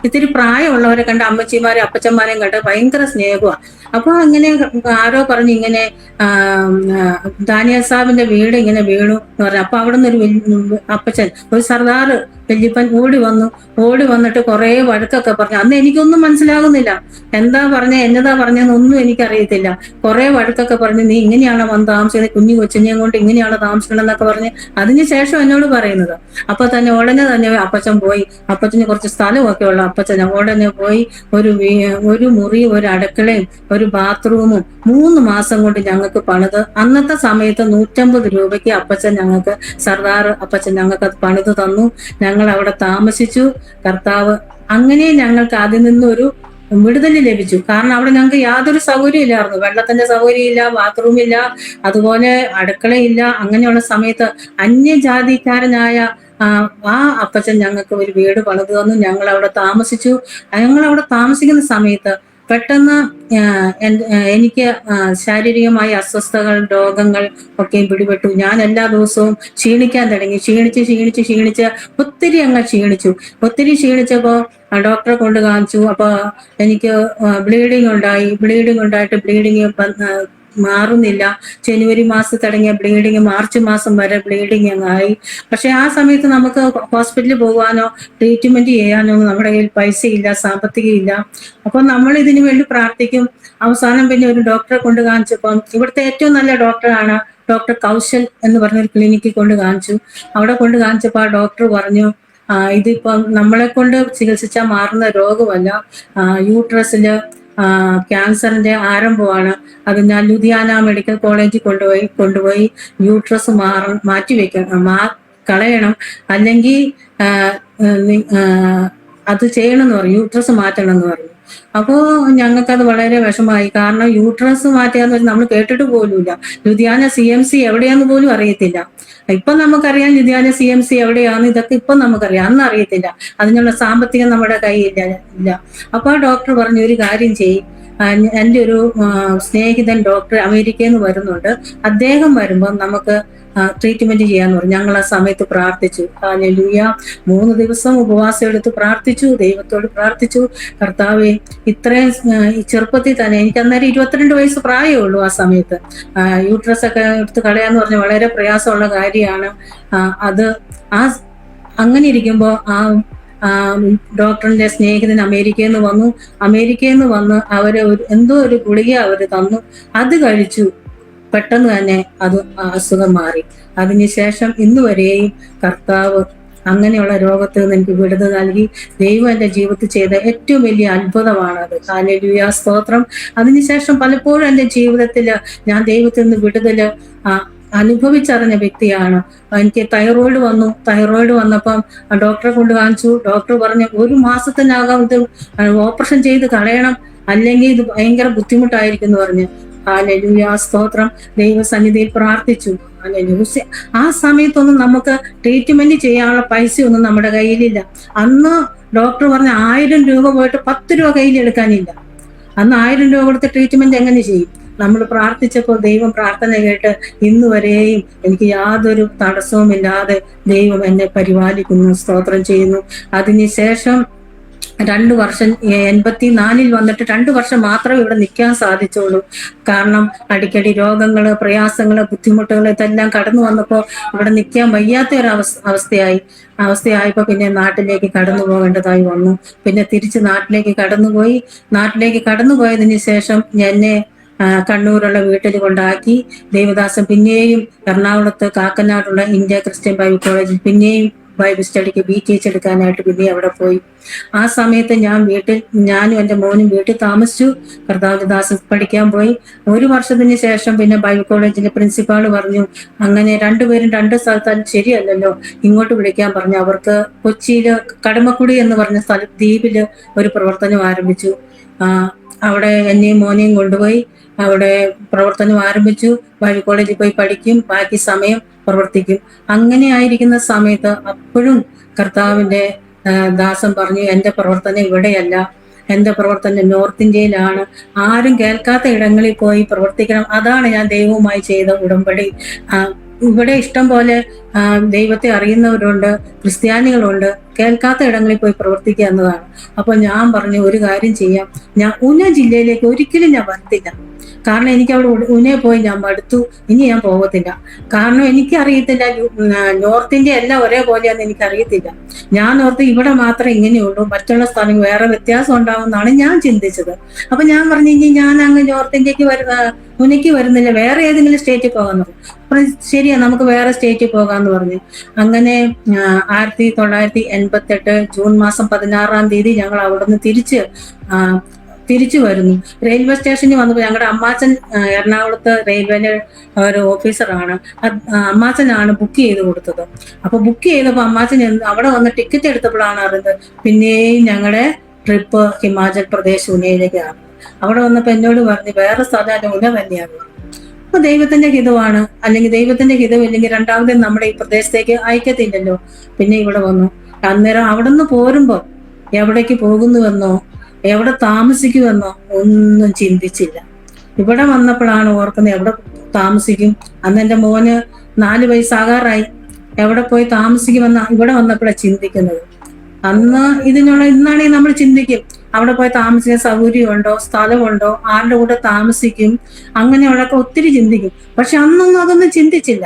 ഇത്തിരി പ്രായമുള്ളവരെ കണ്ട അമ്മച്ചിമാരെ അപ്പച്ചന്മാരെയും കണ്ട് ഭയങ്കര സ്നേഹമാണ്. അപ്പൊ അങ്ങനെ ആരോ പറഞ്ഞു ഇങ്ങനെ ദാനിയേൽ സാഹിബിന്റെ വീട് ഇങ്ങനെ വീണു എന്ന് പറഞ്ഞു. അപ്പൊ അവിടെ നിന്ന് ഒരു അപ്പച്ചൻ, ഒരു സർദാർ വല്യപ്പൻ ഓടി വന്നിട്ട് കുറെ വഴക്കൊക്കെ പറഞ്ഞു. അന്ന് എനിക്കൊന്നും മനസ്സിലാകുന്നില്ല, എന്താ എന്നതാ പറഞ്ഞതെന്നൊന്നും എനിക്കറിയത്തില്ല. കുറെ വഴക്കൊക്കെ പറഞ്ഞ്, നീ ഇങ്ങനെയാണോ വന്ന് താമസിക്കുന്നത്, കുഞ്ഞു കൊച്ചിനെയും കൊണ്ട് ഇങ്ങനെയാണോ താമസിക്കണം എന്നൊക്കെ പറഞ്ഞ് അതിനുശേഷം എന്നോട് പറയുന്നത്. അപ്പൊ തന്നെ ഉടനെ തന്നെ അപ്പച്ചൻ പോയി, അപ്പച്ചന് കുറച്ച് സ്ഥലമൊക്കെ ഉള്ള അപ്പച്ചൻ ഉടനെ പോയി ഒരു മുറിയും ഒരു അടുക്കളയും ഒരു ബാത്റൂമും 3 മാസം കൊണ്ട് ഞങ്ങൾക്ക് പണിത്, അന്നത്തെ സമയത്ത് 150 രൂപയ്ക്ക് സർദാർ അപ്പച്ചൻ ഞങ്ങൾക്ക് അത് പണിത് തന്നു. ഞങ്ങൾ അവിടെ താമസിച്ചു. കർത്താവ് അങ്ങനെ ഞങ്ങൾക്ക് അതിൽ നിന്നൊരു വിടുതൽ ലഭിച്ചു. കാരണം അവിടെ ഞങ്ങൾക്ക് യാതൊരു സൗകര്യം ഇല്ലായിരുന്നു, വെള്ളത്തിന്റെ സൗകര്യം ഇല്ല, ബാത്റൂം ഇല്ല, അതുപോലെ അടുക്കളയില്ല. അങ്ങനെയുള്ള സമയത്ത് അന്യജാതിക്കാരനായ ആ അപ്പച്ചൻ ഞങ്ങൾക്ക് ഒരു വീട് പണിത് തന്നു. ഞങ്ങൾ അവിടെ താമസിച്ചു. ഞങ്ങൾ അവിടെ താമസിക്കുന്ന സമയത്ത് പെട്ടെന്ന് എനിക്ക് ശാരീരികമായ അസ്വസ്ഥതകൾ, രോഗങ്ങൾ ഒക്കെ പിടിപെട്ടു. ഞാൻ എല്ലാ ദിവസവും ക്ഷീണിക്കാൻ തുടങ്ങി. ക്ഷീണിച്ച് ഒത്തിരി അങ്ങ് ക്ഷീണിച്ചു. ഒത്തിരി ക്ഷീണിച്ചപ്പോൾ ഡോക്ടറെ കൊണ്ട് കാണിച്ചു. അപ്പൊ എനിക്ക് ബ്ലീഡിങ് ഉണ്ടായിട്ട് ബ്ലീഡിങ് മാറുന്നില്ല. ജനുവരി മാസം തുടങ്ങിയ ബ്ലീഡിങ് മാർച്ച് മാസം വരെ ബ്ലീഡിങ് ആയി. പക്ഷെ ആ സമയത്ത് നമുക്ക് ഹോസ്പിറ്റലിൽ പോകാനോ ട്രീറ്റ്മെന്റ് ചെയ്യാനോ നമ്മുടെ കയ്യിൽ പൈസയില്ല, സാമ്പത്തികം ഇല്ല. അപ്പൊ നമ്മൾ ഇതിനു വേണ്ടി പ്രാർത്ഥിക്കും. അവസാനം പിന്നെ ഒരു ഡോക്ടറെ കൊണ്ട് കാണിച്ചപ്പം ഇവിടുത്തെ ഏറ്റവും നല്ല ഡോക്ടറാണ് ഡോക്ടർ കൗശൽ എന്ന് പറഞ്ഞൊരു ക്ലിനിക്കിൽ കൊണ്ട് കാണിച്ചു. അവിടെ കൊണ്ട് കാണിച്ചപ്പോൾ ആ ഡോക്ടർ പറഞ്ഞു, ഇതിപ്പം നമ്മളെ കൊണ്ട് ചികിത്സിച്ചാൽ മാറുന്ന രോഗമല്ല, യൂട്രസില് ക്യാൻസറിന്റെ ആരംഭമാണ്. അത് ഞാൻ ലുധിയാന മെഡിക്കൽ കോളേജിൽ കൊണ്ടുപോയി യൂട്രസ് കളയണം, അല്ലെങ്കിൽ അത് ചെയ്യണമെന്ന് പറഞ്ഞു, യൂട്രസ് മാറ്റണം എന്ന് പറഞ്ഞു. അപ്പോൾ ഞങ്ങൾക്കത് വളരെ വിഷമായി. കാരണം യൂട്രസ് മാറ്റുകയെന്ന് പറഞ്ഞാൽ നമ്മൾ കേട്ടിട്ട് പോലുമില്ല. ലുധിയാന CMC എവിടെയാന്ന് പോലും അറിയത്തില്ല. ഇപ്പൊ നമുക്കറിയാം ലുധിയാന CMC എവിടെയാണ്, ഇതൊക്കെ ഇപ്പൊ നമുക്കറിയാം, അന്ന് അറിയത്തില്ല. അതിനുള്ള സാമ്പത്തികം നമ്മുടെ കയ്യില്ല. അപ്പൊ ആ ഡോക്ടർ പറഞ്ഞു, ഒരു കാര്യം ചെയ്യും, എൻ്റെ ഒരു സ്നേഹിതൻ ഡോക്ടർ അമേരിക്കയിൽ നിന്ന് വരുന്നുണ്ട്, അദ്ദേഹം വരുമ്പോൾ നമുക്ക് ട്രീറ്റ്മെന്റ് ചെയ്യാന്ന് പറഞ്ഞു. ഞങ്ങൾ ആ സമയത്ത് പ്രാർത്ഥിച്ചു. ഹല്ലേലൂയ. 3 ദിവസം ഉപവാസം എടുത്ത് പ്രാർത്ഥിച്ചു, ദൈവത്തോട് പ്രാർത്ഥിച്ചു. കർത്താവേ, ഇത്രയും ചെറുപ്പത്തിൽ തന്നെ, എനിക്ക് അന്നേരം 22 വയസ്സ് പ്രായമേ ഉള്ളൂ. ആ സമയത്ത് യൂട്രസ് ഒക്കെ എടുത്ത് കളയാന്ന് പറഞ്ഞാൽ വളരെ പ്രയാസമുള്ള കാര്യമാണ്. അത് അങ്ങനെ ഇരിക്കുമ്പോൾ ഡോക്ടറിന്റെ സ്നേഹിതൻ അമേരിക്കയിൽ നിന്ന് വന്ന് അവര് എന്തോ ഒരു ഗുളിക അവര് തന്നു. അത് കഴിച്ചു. പെട്ടെന്ന് തന്നെ അത് അസുഖം മാറി. അതിനുശേഷം ഇന്ന് വരെയും കർത്താവ് അങ്ങനെയുള്ള രോഗത്തിൽ നിന്ന് എനിക്ക് വിടുതൽ നൽകി. ദൈവം എൻ്റെ ജീവിതത്തിൽ ചെയ്ത ഏറ്റവും വലിയ അത്ഭുതമാണത്. ഹല്ലേലൂയ, സ്തോത്രം. അതിനുശേഷം പലപ്പോഴും എൻ്റെ ജീവിതത്തിൽ ഞാൻ ദൈവത്തിൽ നിന്ന് വിടുതൽ അനുഭവിച്ചറിഞ്ഞ വ്യക്തിയാണ്. എനിക്ക് തൈറോയിഡ് വന്നപ്പം ഡോക്ടറെ കൊണ്ട് കാണിച്ചു. ഡോക്ടർ പറഞ്ഞു, 1 മാസത്തിനകം ഇത് ഓപ്പറേഷൻ ചെയ്ത് കളയണം, അല്ലെങ്കിൽ ഇത് ഭയങ്കര ബുദ്ധിമുട്ടായിരിക്കും എന്ന് പറഞ്ഞു. ഹല്ലേലൂയ, സ്തോത്രം. ദൈവസന്നിധിയിൽ പ്രാർത്ഥിച്ചു. ഹല്ലേലൂയ. ആ സമയത്തൊന്നും നമുക്ക് ട്രീറ്റ്മെന്റ് ചെയ്യാനുള്ള പൈസയൊന്നും നമ്മുടെ കയ്യിലില്ല. അന്ന് ഡോക്ടർ പറഞ്ഞ 1000 രൂപ പോയിട്ട് 10 രൂപ കയ്യിലെടുക്കാനില്ല. അന്ന് 1000 രൂപ കൊടുത്ത് ട്രീറ്റ്മെന്റ് എങ്ങനെ ചെയ്യും? നമ്മൾ പ്രാർത്ഥിച്ചപ്പോൾ ദൈവം പ്രാർത്ഥന കേട്ട് ഇന്ന് വരെയും എനിക്ക് യാതൊരു തടസ്സവുമില്ലാതെ ദൈവം എന്നെ പരിപാലിക്കുന്നു, സ്തോത്രം ചെയ്യുന്നു. അതിനുശേഷം 2 വർഷം 84 വന്നിട്ട് 2 വർഷം മാത്രമേ ഇവിടെ നിൽക്കാൻ സാധിച്ചുള്ളൂ. കാരണം അടിക്കടി രോഗങ്ങള്, പ്രയാസങ്ങള്, ബുദ്ധിമുട്ടുകൾ ഇതെല്ലാം കടന്നു വന്നപ്പോൾ ഇവിടെ നിൽക്കാൻ വയ്യാത്ത ഒരു അവസ്ഥയായപ്പോ പിന്നെ നാട്ടിലേക്ക് കടന്നു പോകേണ്ടതായി വന്നു. പിന്നെ തിരിച്ച് നാട്ടിലേക്ക് കടന്നുപോയതിന് ശേഷം എന്നെ കണ്ണൂരുള്ള വീട്ടിൽ കൊണ്ടാക്കി. ദേവദാസൻ പിന്നെയും എറണാകുളത്ത് കാക്കനാടുള്ള ഇന്ത്യ ക്രിസ്ത്യൻ ബൈബിൾ കോളേജിൽ പിന്നെയും ബൈബിൾ സ്റ്റഡിക്ക് BTH എടുക്കാനായിട്ട് പിന്നെ അവിടെ പോയി. ആ സമയത്ത് ഞാനും എൻ്റെ മോനും വീട്ടിൽ താമസിച്ചു. കർത്താവദാസൻ പഠിക്കാൻ പോയി. 1 വർഷത്തിന് ശേഷം പിന്നെ ബൈബിൾ കോളേജിലെ പ്രിൻസിപ്പാള് പറഞ്ഞു, അങ്ങനെ 2 പേരും 2 സ്ഥലത്താൽ ശരിയല്ലല്ലോ, ഇങ്ങോട്ട് വിളിക്കാൻ പറഞ്ഞു. അവർക്ക് കൊച്ചിയില് കടമക്കുടി എന്ന് പറഞ്ഞ ദ്വീപില് ഒരു പ്രവർത്തനം ആരംഭിച്ചു. അവിടെ എന്നെയും മോനെയും കൊണ്ടുപോയി അവിടെ പ്രവർത്തനം ആരംഭിച്ചു. ബൈബിൾ കോളേജിൽ പോയി പഠിക്കും, ബാക്കി സമയം പ്രവർത്തിക്കും. അങ്ങനെ ആയിരിക്കുന്ന സമയത്ത് അപ്പോഴും കർത്താവിന്റെ ദാസൻ പറഞ്ഞു, എന്റെ പ്രവർത്തനം ഇവിടെയല്ല, എന്റെ പ്രവർത്തനം നോർത്ത് ഇന്ത്യയിലാണ്. ആരും കേൾക്കാത്ത ഇടങ്ങളിൽ പോയി പ്രവർത്തിക്കണം. അതാണ് ഞാൻ ദൈവവുമായി ചെയ്ത ഉടമ്പടി. ഇവിടെ ഇഷ്ടം പോലെ ദൈവത്തെ അറിയുന്നവരുണ്ട്, ക്രിസ്ത്യാനികളുണ്ട്. കേൾക്കാത്ത ഇടങ്ങളിൽ പോയി പ്രവർത്തിക്കുക എന്നതാണ്. അപ്പൊ ഞാൻ പറഞ്ഞു, ഒരു കാര്യം ചെയ്യാം, ഞാൻ ഉന ജില്ലയിലേക്ക് ഒരിക്കലും ഞാൻ വരത്തില്ല. കാരണം എനിക്ക് അവിടെ ഉനെ പോയി ഞാൻ മടുത്തു. ഇനി ഞാൻ പോകത്തില്ല. കാരണം എനിക്കറിയത്തില്ല, നോർത്ത് ഇന്ത്യ എല്ലാം ഒരേപോലെയാന്ന് എനിക്കറിയത്തില്ല. ഞാൻ ഓർത്ത് ഇവിടെ മാത്രമേ ഇങ്ങനെയുള്ളൂ, മറ്റുള്ള സ്ഥലം വേറെ വ്യത്യാസം ഉണ്ടാവുമെന്നാണ് ഞാൻ ചിന്തിച്ചത്. അപ്പൊ ഞാൻ പറഞ്ഞു, ഇനി ഞാൻ അങ്ങ് നോർത്ത് ഇന്ത്യക്ക് ഉനയ്ക്ക് വരുന്നില്ല, വേറെ ഏതെങ്കിലും സ്റ്റേറ്റിൽ പോകാന്ന് പറഞ്ഞു. അപ്പൊ ശരിയാ, നമുക്ക് വേറെ സ്റ്റേറ്റിൽ പോകാന്ന് പറഞ്ഞു. അങ്ങനെ 1988 ജൂൺ മാസം 16 ഞങ്ങൾ അവിടുന്ന് തിരിച്ചു വരുന്നു. റെയിൽവേ സ്റ്റേഷനിൽ വന്നപ്പോൾ ഞങ്ങളുടെ അമ്മാച്ചൻ എറണാകുളത്ത് റെയിൽവേയിലെ ഒരു ഓഫീസറാണ്. അമ്മാച്ചനാണ് ബുക്ക് ചെയ്ത് കൊടുത്തത്. അപ്പൊ ബുക്ക് ചെയ്തപ്പോൾ അമ്മാച്ചൻ അവിടെ വന്ന് ടിക്കറ്റ് എടുത്തപ്പോഴാണ് അറിയുന്നത് പിന്നെയും ഞങ്ങളുടെ ട്രിപ്പ് ഹിമാചൽ പ്രദേശ് ഉനയിലേക്കാണ്. അവിടെ വന്നപ്പോ എന്നോട് പറഞ്ഞു, വേറെ സ്ഥലം ഉന തന്നെയാണ്. അപ്പൊ ദൈവത്തിന്റെ ഹിതമാണ്, അല്ലെങ്കിൽ ദൈവത്തിന്റെ ഹിതമില്ലെങ്കിൽ രണ്ടാമത് നമ്മുടെ ഈ പ്രദേശത്തേക്ക് അയക്കത്തില്ലല്ലോ. പിന്നെ ഇവിടെ വന്നു. അന്നേരം അവിടെ നിന്ന് പോരുമ്പോ എവിടേക്ക് പോകുന്നുവെന്നോ എവിടെ താമസിക്കുമെന്നോ ഒന്നും ചിന്തിച്ചില്ല. ഇവിടെ വന്നപ്പോഴാണ് ഓർക്കുന്നത് എവിടെ താമസിക്കും. അന്ന് എന്റെ മോന് 4 വയസ്സാകാറായി. എവിടെ പോയി താമസിക്കുമെന്ന ഇവിടെ വന്നപ്പോഴാണ് ചിന്തിക്കുന്നത്. അന്ന് ഇന്നാണെങ്കിൽ നമ്മൾ ചിന്തിക്കും, അവിടെ പോയി താമസിക്കാൻ സൗകര്യമുണ്ടോ, സ്ഥലമുണ്ടോ, ആരുടെ കൂടെ താമസിക്കും, അങ്ങനെയുള്ളൊക്കെ ഒത്തിരി ചിന്തിക്കും. പക്ഷെ അന്നൊന്നും അതൊന്നും ചിന്തിച്ചില്ല.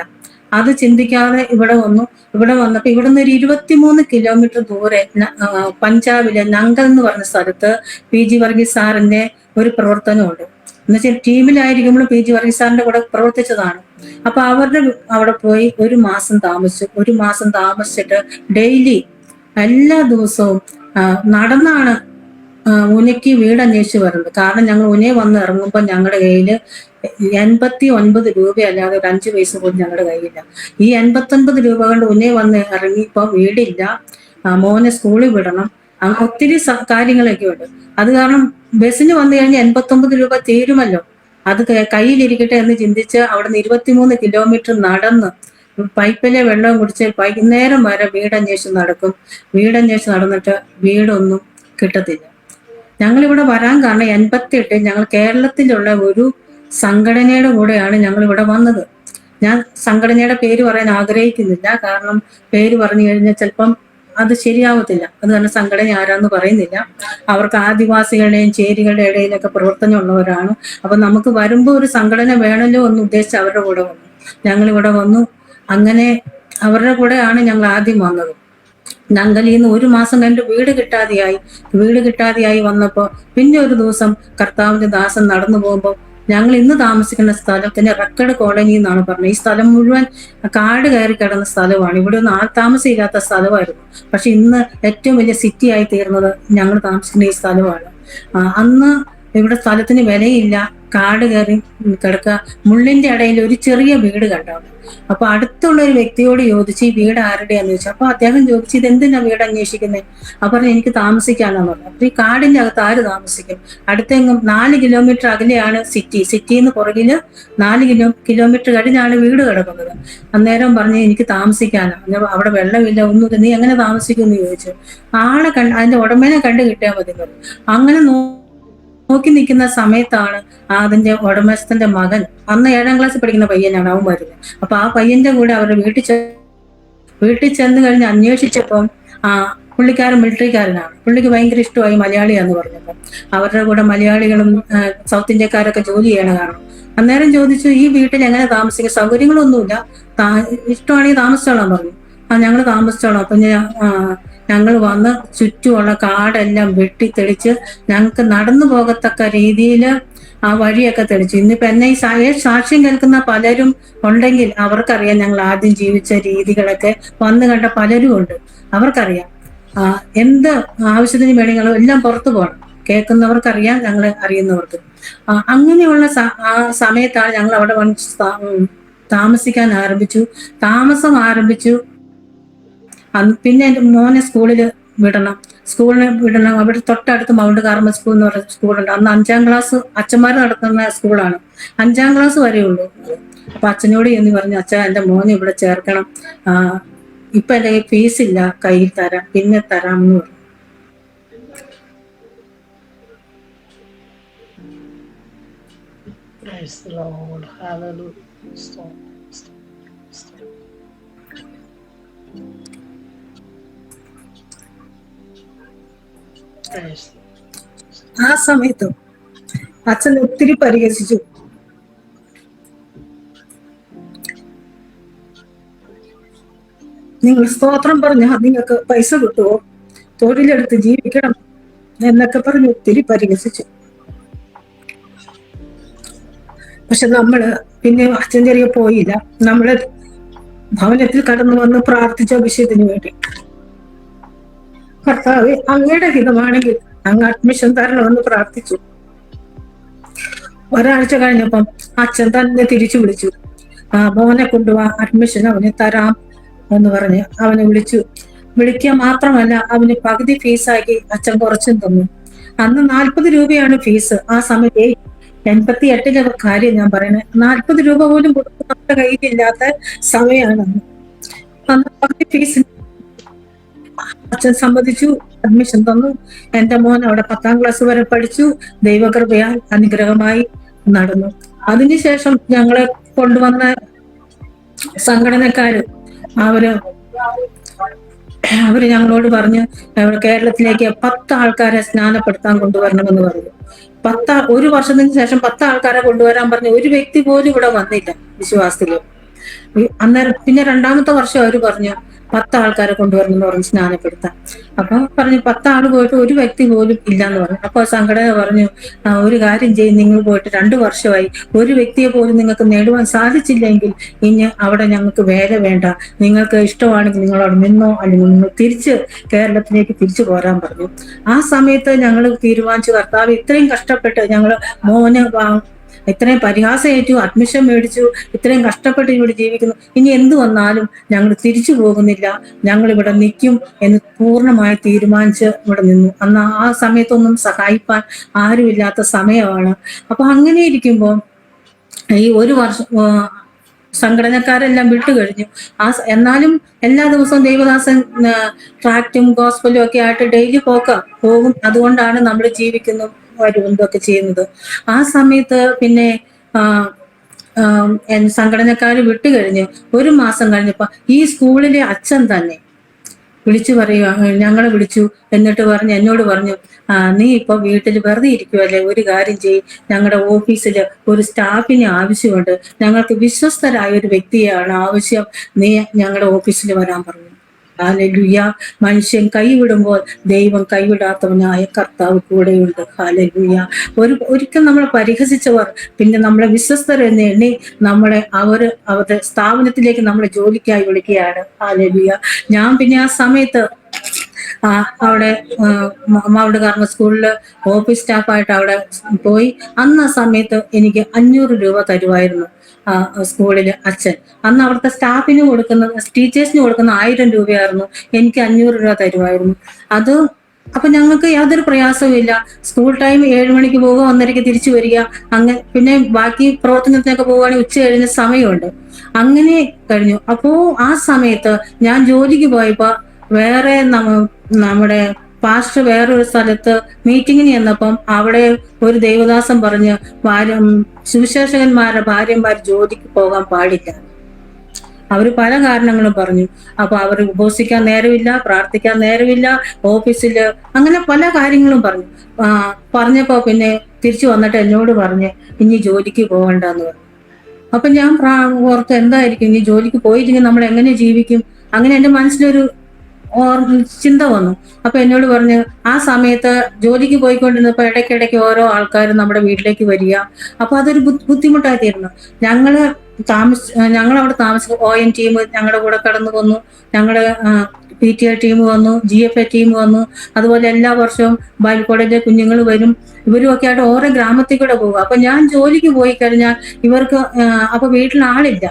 അത് ചിന്തിക്കാതെ ഇവിടെ വന്നു. ഇവിടെ വന്നപ്പോ ഇവിടുന്ന് ഒരു 23 കിലോമീറ്റർ ദൂരെ പഞ്ചാബിലെ നങ്കൽ എന്ന് പറഞ്ഞ സ്ഥലത്ത് PG വർഗീസ് സാറിന്റെ ഒരു പ്രവർത്തനമുണ്ട്. എന്നുവെച്ചാൽ ടീമിലായിരിക്കുമ്പോൾ PG വർഗീസ് സാറിന്റെ കൂടെ പ്രവർത്തിച്ചതാണ്. അപ്പൊ അവരുടെ അവിടെ പോയി 1 മാസം താമസിച്ചു. 1 മാസം താമസിച്ചിട്ട് ഡെയിലി എല്ലാ ദിവസവും നടന്നാണ് ഉനയ്ക്ക് വീട് അന്വേഷിച്ച് വരുന്നത്. കാരണം ഞങ്ങൾ ഉനയെ വന്ന് ഇറങ്ങുമ്പോൾ ഞങ്ങളുടെ കയ്യില് 89 രൂപയല്ലാതെ ഒരു 5 പൈസ പോലും ഞങ്ങളുടെ കയ്യില്ല. ഈ 89 രൂപ കൊണ്ട് ഉനയെ വന്ന് ഇറങ്ങിയപ്പോ വീടില്ല, മോനെ സ്കൂളിൽ വിടണം, ഒത്തിരി കാര്യങ്ങളൊക്കെ ഉണ്ട്. അത് കാരണം ബസ്സിന് വന്നു കഴിഞ്ഞാൽ 89 രൂപ തീരുമല്ലോ, അത് കയ്യിലിരിക്കട്ടെ എന്ന് ചിന്തിച്ച് അവിടുന്ന് 23 കിലോമീറ്റർ നടന്ന് പൈപ്പിലെ വെള്ളം കുടിച്ച് വൈകുന്നേരം വരെ വീടന്വേഷിച്ച് നടക്കും. വീടന്വേഷിച്ച് നടന്നിട്ട് വീടൊന്നും കിട്ടത്തില്ല. ഞങ്ങളിവിടെ വരാൻ കാരണം 88 ഞങ്ങൾ കേരളത്തിലുള്ള ഒരു സംഘടനയുടെ കൂടെയാണ് ഞങ്ങൾ ഇവിടെ വന്നത്. ഞാൻ സംഘടനയുടെ പേര് പറയാൻ ആഗ്രഹിക്കുന്നില്ല, കാരണം പേര് പറഞ്ഞു കഴിഞ്ഞാൽ ചിലപ്പം അത് ശരിയാവത്തില്ല. അത് കാരണം സംഘടന ആരാന്ന് പറയുന്നില്ല. അവർക്ക് ആദിവാസികളുടെയും ചേരികളുടെ ഇടയിലൊക്കെ പ്രവർത്തനം ഉള്ളവരാണ്. അപ്പൊ നമുക്ക് വരുമ്പോൾ ഒരു സംഘടന വേണമല്ലോ എന്ന് ഉദ്ദേശിച്ച് അവരുടെ കൂടെ വന്നു. ഞങ്ങളിവിടെ വന്നു. അങ്ങനെ അവരുടെ കൂടെയാണ് ഞങ്ങൾ ആദ്യം വന്നത്. നങ്കലിൽ നിന്ന് 1 മാസം കഴിഞ്ഞിട്ട് വീട് കിട്ടാതെയായി വന്നപ്പോ പിന്നെ ഒരു ദിവസം കർത്താവിന്റെ ദാസൻ നടന്നു പോകുമ്പോൾ ഞങ്ങൾ ഇന്ന് താമസിക്കുന്ന സ്ഥലത്തിന് റെക്കഡ് കോളനി എന്നാണ് പറഞ്ഞത്. ഈ സ്ഥലം മുഴുവൻ കാട് കയറി കിടന്ന സ്ഥലമാണ്. ഇവിടെ ഒന്നും ആൾ താമസമില്ലാത്ത സ്ഥലമായിരുന്നു. പക്ഷെ ഇന്ന് ഏറ്റവും വലിയ സിറ്റി ആയി തീർന്നത് ഞങ്ങൾ താമസിക്കുന്ന ഈ സ്ഥലമാണ്. അന്ന് ഇവിടെ സ്ഥലത്തിന് വിലയില്ല, കാട് കയറി കിടക്കുക. മുള്ളിന്റെ ഇടയിൽ ഒരു ചെറിയ വീട് കണ്ടവിടെ. അപ്പൊ അടുത്തുള്ള ഒരു വ്യക്തിയോട് ചോദിച്ചു, ഈ വീട് ആരുടെയാന്ന് ചോദിച്ചു. അപ്പൊ അദ്ദേഹം ചോദിച്ചു, ഇത് എന്തിനാ വീട് അന്വേഷിക്കുന്നത്? അപ്പൊ പറഞ്ഞു, എനിക്ക് താമസിക്കാനാന്ന് പറഞ്ഞു. അപ്പൊ ഈ കാടിന്റെ അകത്ത് ആര് താമസിക്കും? അടുത്തെങ്ങും 4 കിലോമീറ്റർ അകലെയാണ് സിറ്റിന്ന് പുറകില് 4 കിലോമീറ്റർ കഴിഞ്ഞാണ് വീട് കിടക്കുന്നത്. അന്നേരം പറഞ്ഞു, എനിക്ക് താമസിക്കാനാണ്, അവിടെ വെള്ളമില്ല, ഒന്നുമില്ല, നീ എങ്ങനെ താമസിക്കും എന്ന് ചോദിച്ചു. അതിന്റെ ഉടമേനെ കണ്ടു കിട്ടിയാൽ മതി. അങ്ങനെ നോക്കി നിൽക്കുന്ന സമയത്താണ് അതിന്റെ ഉടമസ്ഥന്റെ മകൻ, അന്ന് 7ാം ക്ലാസ്സിൽ പഠിക്കുന്ന പയ്യനാണ്, അവൻ വരുന്നത്. അപ്പൊ ആ പയ്യന്റെ കൂടെ അവരുടെ വീട്ടിൽ ചെന്ന് കഴിഞ്ഞ് അന്വേഷിച്ചപ്പം പുള്ളിക്കാരൻ മിലിറ്ററിക്കാരനാണ്. പുള്ളിക്ക് ഭയങ്കര ഇഷ്ടമായി മലയാളിയാന്ന് പറഞ്ഞപ്പോൾ അവരുടെ കൂടെ മലയാളികളും സൗത്ത് ഇന്ത്യക്കാരൊക്കെ ജോലി ചെയ്യണ കാരണം. അന്നേരം ചോദിച്ചു, ഈ വീട്ടിൽ എങ്ങനെ താമസിക്കും? സൗകര്യങ്ങളൊന്നുമില്ല, ഇഷ്ടമാണെങ്കിൽ താമസിച്ചോളാൻ പറഞ്ഞു. ഞങ്ങൾ താമസിച്ചോളാം. അപ്പൊ ഞങ്ങൾ വന്ന് ചുറ്റുമുള്ള കാടെല്ലാം വെട്ടിത്തെളിച്ച് ഞങ്ങൾക്ക് നടന്നു പോകത്തക്ക രീതിയിൽ ആ വഴിയൊക്കെ തെളിച്ചു. ഇന്നിപ്പോ എന്നെ ഈ സാക്ഷ്യം കേൾക്കുന്ന പലരും ഉണ്ടെങ്കിൽ അവർക്കറിയാം ഞങ്ങൾ ആദ്യം ജീവിച്ച രീതികളൊക്കെ. വന്നു കണ്ട പലരും ഉണ്ട്, അവർക്കറിയാം. എന്ത് ആവശ്യത്തിന് വേണമെങ്കിലും എല്ലാം പുറത്തു പോകണം. കേൾക്കുന്നവർക്കറിയാം, ഞങ്ങൾ അറിയുന്നവർക്ക്. അങ്ങനെയുള്ള ആ സമയത്താണ് ഞങ്ങൾ അവിടെ വന്ന് താമസിക്കാൻ ആരംഭിച്ചു. താമസം ആരംഭിച്ചു. പിന്നെ എൻ്റെ മോനെ സ്കൂളിന് വിടണം. അവിടെ തൊട്ടടുത്ത് മൗണ്ട് കാർമൽ സ്കൂൾ എന്ന് പറയുന്ന സ്കൂളുണ്ട്. അന്ന് 5ാം ക്ലാസ് അച്ഛന്മാർ നടത്തുന്ന സ്കൂളാണ്. 5ാം ക്ലാസ് വരെ ഉള്ളൂ. അപ്പൊ അച്ഛനോട് എന്ന് പറഞ്ഞു, അച്ഛൻ എൻ്റെ മോനെ ഇവിടെ ചേർക്കണം, ഇപ്പൊ എന്റെ ഫീസ് ഇല്ല, കയ്യിൽ തരാം, പിന്നെ തരാമെന്ന് പറഞ്ഞു. Praise the Lord. Hallelujah. Stop. Praise the Lord. ആ സമയത്ത് അച്ഛൻ ഒത്തിരി പരിഹസിച്ചു. നിങ്ങൾ സ്തോത്രം പറഞ്ഞാൽ നിങ്ങൾക്ക് പൈസ കിട്ടുമോ, തൊഴിലെടുത്ത് ജീവിക്കണം എന്നൊക്കെ പറഞ്ഞ് ഒത്തിരി പരിഹസിച്ചു. പക്ഷെ നമ്മള് പിന്നെ അച്ഛൻ ചെറിയ പോയില്ല. നമ്മള് ഭവനത്തിൽ കടന്നു വന്ന് പ്രാർത്ഥിച്ച വിഷയത്തിന് വേണ്ടി. കർത്താവ് അങ്ങയുടെ ഹിതമാണെങ്കിൽ അങ്ങ് അഡ്മിഷൻ തരണമെന്ന് പ്രാർത്ഥിച്ചു. ഒരാഴ്ച കഴിഞ്ഞപ്പം അച്ഛൻ തന്നെ തിരിച്ചു വിളിച്ചു. മോനെ കൊണ്ടുപോവാ, അഡ്മിഷൻ അവന് തരാം എന്ന് പറഞ്ഞ് അവനെ വിളിക്കുക മാത്രമല്ല, അവന് പകുതി ഫീസാക്കി അച്ഛൻ കുറച്ചും തന്നു. അന്ന് 40 രൂപയാണ് ഫീസ്. ആ സമയത്ത് 88-ലെ കാര്യം ഞാൻ പറയുന്നത്. 40 രൂപ പോലും നമ്മുടെ കയ്യിലില്ലാത്ത സമയമാണ് അന്ന്. പകുതി ഫീസ് അച്ഛൻ സമ്മതിച്ചു, അഡ്മിഷൻ തന്നു. എന്റെ മോൻ അവിടെ 10ാം ക്ലാസ് വരെ പഠിച്ചു. ദൈവകൃപയാൽ അനുഗ്രഹമായി നടന്നു. അതിനുശേഷം ഞങ്ങളെ കൊണ്ടുവന്ന സംഘടനക്കാര് അവര് ഞങ്ങളോട് പറഞ്ഞു, കേരളത്തിലേക്ക് 10 ആൾക്കാരെ സ്നാനപ്പെടുത്താൻ കൊണ്ടുവരണമെന്ന് പറഞ്ഞു. ഒരു വർഷത്തിന് ശേഷം 10 ആൾക്കാരെ കൊണ്ടുവരാൻ പറഞ്ഞു. ഒരു വ്യക്തി പോലും ഇവിടെ വന്നില്ല വിശ്വാസത്തില്. അന്നേരം പിന്നെ 2ാമത്തെ വർഷം അവര് പറഞ്ഞു 10 ആൾക്കാരെ കൊണ്ടുവരണമെന്ന് പറഞ്ഞു സ്നാനപ്പെടുത്താൻ. അപ്പൊ പറഞ്ഞു 10 ആള് പോയിട്ട് ഒരു വ്യക്തി പോലും ഇല്ലാന്ന് പറഞ്ഞു. അപ്പൊ സംഘടന പറഞ്ഞു, ഒരു കാര്യം ചെയ്യും, നിങ്ങൾ പോയിട്ട് 2 വർഷമായി ഒരു വ്യക്തിയെ പോലും നിങ്ങൾക്ക് നേടുവാൻ സാധിച്ചില്ലെങ്കിൽ ഇനി അവിടെ ഞങ്ങൾക്ക് വേല വേണ്ട, നിങ്ങൾക്ക് ഇഷ്ടമാണെങ്കിൽ നിങ്ങൾ അവിടെ നിന്നോ, അല്ലെങ്കിൽ നിങ്ങൾ കേരളത്തിലേക്ക് തിരിച്ചു പോരാൻ പറഞ്ഞു. ആ സമയത്ത് ഞങ്ങൾ തീരുമാനിച്ചു, കർത്താവ് ഇത്രയും കഷ്ടപ്പെട്ട് ഞങ്ങൾ മോന് ഇത്രയും പരിഹാസമേറ്റു, അഡ്മിഷൻ മേടിച്ചു, ഇത്രയും കഷ്ടപ്പെട്ട് ഇവിടെ ജീവിക്കുന്നു, ഇനി എന്ത് വന്നാലും ഞങ്ങൾ തിരിച്ചു പോകുന്നില്ല, ഞങ്ങൾ ഇവിടെ നിൽക്കും എന്ന് പൂർണ്ണമായി തീരുമാനിച്ച് ഇവിടെ നിന്നു. അന്ന് ആ സമയത്തൊന്നും സഹായിപ്പാൻ ആരുമില്ലാത്ത സമയമാണ്. അപ്പൊ അങ്ങനെ ഇരിക്കുമ്പോൾ ഈ ഒരു വർഷം സംഘടനക്കാരെല്ലാം വിട്ടുകഴിഞ്ഞു. എന്നാലും എല്ലാ ദിവസവും ദേവദാസൻ ട്രാക്റ്റും ഗോസ്പലും ഒക്കെ ആയിട്ട് ഡെയിലി പോകും. അതുകൊണ്ടാണ് നമ്മൾ ജീവിക്കുന്നു ഇതൊക്കെ ചെയ്യുന്നത്. ആ സമയത്ത് പിന്നെ സംഘടനക്കാര് വിട്ടുകഴിഞ്ഞ് 1 മാസം കഴിഞ്ഞപ്പോ ഈ സ്കൂളിലെ അച്ഛൻ തന്നെ വിളിച്ചു പറയുക, ഞങ്ങളെ വിളിച്ചു. എന്നിട്ട് എന്നോട് പറഞ്ഞു, നീ ഇപ്പൊ വീട്ടിൽ വെറുതെ ഇരിക്കുവല്ലേ, ഒരു കാര്യം ചെയ്യും, ഞങ്ങളുടെ ഓഫീസിൽ ഒരു സ്റ്റാഫിനെ ആവശ്യമുണ്ട്, ഞങ്ങൾക്ക് വിശ്വസ്തരായ ഒരു വ്യക്തിയാണ് ആവശ്യം, നീ ഞങ്ങളുടെ ഓഫീസിൽ വരാൻ പറഞ്ഞു. ഹല്ലേലൂയ. മനുഷ്യൻ കൈവിടുമ്പോൾ ദൈവം കൈവിടാത്തവനായ കർത്താവ് കൂടെയുണ്ട്. ഹല്ലേലൂയ. ഒരിക്കൽ നമ്മളെ പരിഹസിച്ചവർ പിന്നെ നമ്മളെ വിശ്വസ്തരെന്ന് എണ്ണി അവരുടെ സ്ഥാപനത്തിലേക്ക് നമ്മളെ ജോലിക്കായി വിളിക്കുകയാണ്. ഹല്ലേലൂയ. ഞാൻ പിന്നെ ആ സമയത്ത് അവിടെ മാവൂട് കാർമൽ സ്കൂളില് ഓഫീസ് സ്റ്റാഫായിട്ട് അവിടെ പോയി. അന്ന് ആ സമയത്ത് എനിക്ക് 500 രൂപ തരുമായിരുന്നു സ്കൂളില് അച്ഛൻ. അന്ന് അവിടുത്തെ സ്റ്റാഫിന് ടീച്ചേഴ്സിന് കൊടുക്കുന്ന 1000 രൂപയായിരുന്നു, എനിക്ക് 500 രൂപ തരുമായിരുന്നു. അപ്പൊ ഞങ്ങൾക്ക് യാതൊരു പ്രയാസവും ഇല്ല. സ്കൂൾ ടൈം 7 മണിക്ക് പോകുക, 1:30 തിരിച്ചു വരിക. അങ്ങനെ പിന്നെ ബാക്കി പ്രവർത്തനത്തിനൊക്കെ പോവുകയാണെങ്കിൽ ഉച്ച കഴിഞ്ഞ സമയമുണ്ട്. അങ്ങനെ കഴിഞ്ഞു. അപ്പോ ആ സമയത്ത് ഞാൻ ജോലിക്ക് പോയപ്പോ വേറെ നമ്മുടെ പാസ്റ്റർ വേറൊരു സ്ഥലത്ത് മീറ്റിങ്ങിന് ചെന്നപ്പം അവിടെ ഒരു ദേവദാസൻ പറഞ്ഞ് സുവിശേഷകന്മാരുടെ ഭാര്യമാർ ജോലിക്ക് പോകാൻ പാടില്ല. അവര് പല കാരണങ്ങളും പറഞ്ഞു. അപ്പൊ അവർ ഉപവസിക്കാൻ നേരമില്ല, പ്രാർത്ഥിക്കാൻ നേരമില്ല, ഓഫീസില് അങ്ങനെ പല കാര്യങ്ങളും പറഞ്ഞപ്പോ പിന്നെ തിരിച്ചു വന്നിട്ട് എന്നോട് പറഞ്ഞ് ഇനി ജോലിക്ക് പോകണ്ടെന്ന് പറഞ്ഞു. അപ്പൊ ഞാൻ ഓർത്ത് എന്തായിരിക്കും ഇനി ജോലിക്ക് പോയില്ലെങ്കിൽ നമ്മൾ എങ്ങനെ ജീവിക്കും? അങ്ങനെ എന്റെ മനസ്സിലൊരു ചിന്ത വന്നു. അപ്പൊ എന്നോട് പറഞ്ഞു, ആ സമയത്ത് ജോലിക്ക് പോയിക്കൊണ്ടിരുന്നപ്പോ ഇടയ്ക്കിടയ്ക്ക് ഓരോ ആൾക്കാരും നമ്മുടെ വീട്ടിലേക്ക് വരിക. അപ്പൊ അതൊരു ബുദ്ധിമുട്ടായി തീർന്നു. ഞങ്ങളവിടെ താമസിച്ച ON ടീം ഞങ്ങളുടെ കൂടെ കടന്നു വന്നു, ഞങ്ങളുടെ PTA ടീം വന്നു, GFA ടീം വന്നു. അതുപോലെ എല്ലാ വർഷവും ബൈബിൾ കോളേജിലെ കുഞ്ഞുങ്ങൾ വരും. ഇവരുമൊക്കെ ആയിട്ട് ഓരോ ഗ്രാമത്തിൽ കൂടെ പോകും. അപ്പൊ ഞാൻ ജോലിക്ക് പോയി കഴിഞ്ഞാൽ ഇവർക്ക് അപ്പൊ വീട്ടിൽ ആളില്ല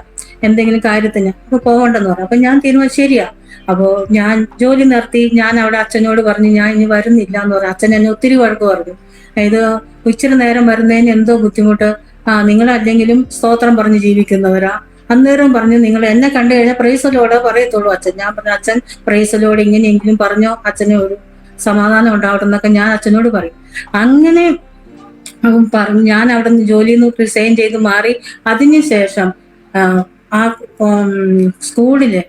എന്തെങ്കിലും കാര്യത്തിന്, അപ്പൊ പോകണ്ടെന്ന് പറഞ്ഞു. അപ്പൊ ഞാൻ തീരുമാനിച്ചു, ശരിയാ. അപ്പോ ഞാൻ ജോലി നിർത്തി. ഞാൻ അവിടെ അച്ഛനോട് പറഞ്ഞു ഞാൻ ഇനി വരുന്നില്ല എന്ന് പറഞ്ഞു. അച്ഛൻ എന്നെ ഒത്തിരി വഴക്ക് പറഞ്ഞു. ഇത് ഇച്ചിരി നേരം വരുന്നതിന് എന്തോ ബുദ്ധിമുട്ട്, നിങ്ങളല്ലെങ്കിലും സ്തോത്രം പറഞ്ഞ് ജീവിക്കുന്നവരാ, അന്നേരം പറഞ്ഞു, നിങ്ങൾ എന്നെ കണ്ടു കഴിഞ്ഞാൽ പ്രൈസലോടെ പറയത്തുള്ളൂ അച്ഛൻ. ഞാൻ പറഞ്ഞു, അച്ഛൻ പ്രൈസലോട് ഇങ്ങനെയെങ്കിലും പറഞ്ഞോ, അച്ഛന് ഒരു സമാധാനം ഉണ്ടാവട്ടെ എന്നൊക്കെ ഞാൻ അച്ഛനോട് പറയും. അങ്ങനെ അവൻ പറഞ്ഞു. ഞാൻ അവിടെ നിന്ന് ജോലിയിൽ നിന്ന് റിസൈൻ ചെയ്ത് മാറി. അതിനുശേഷം ആ സ്കൂളില്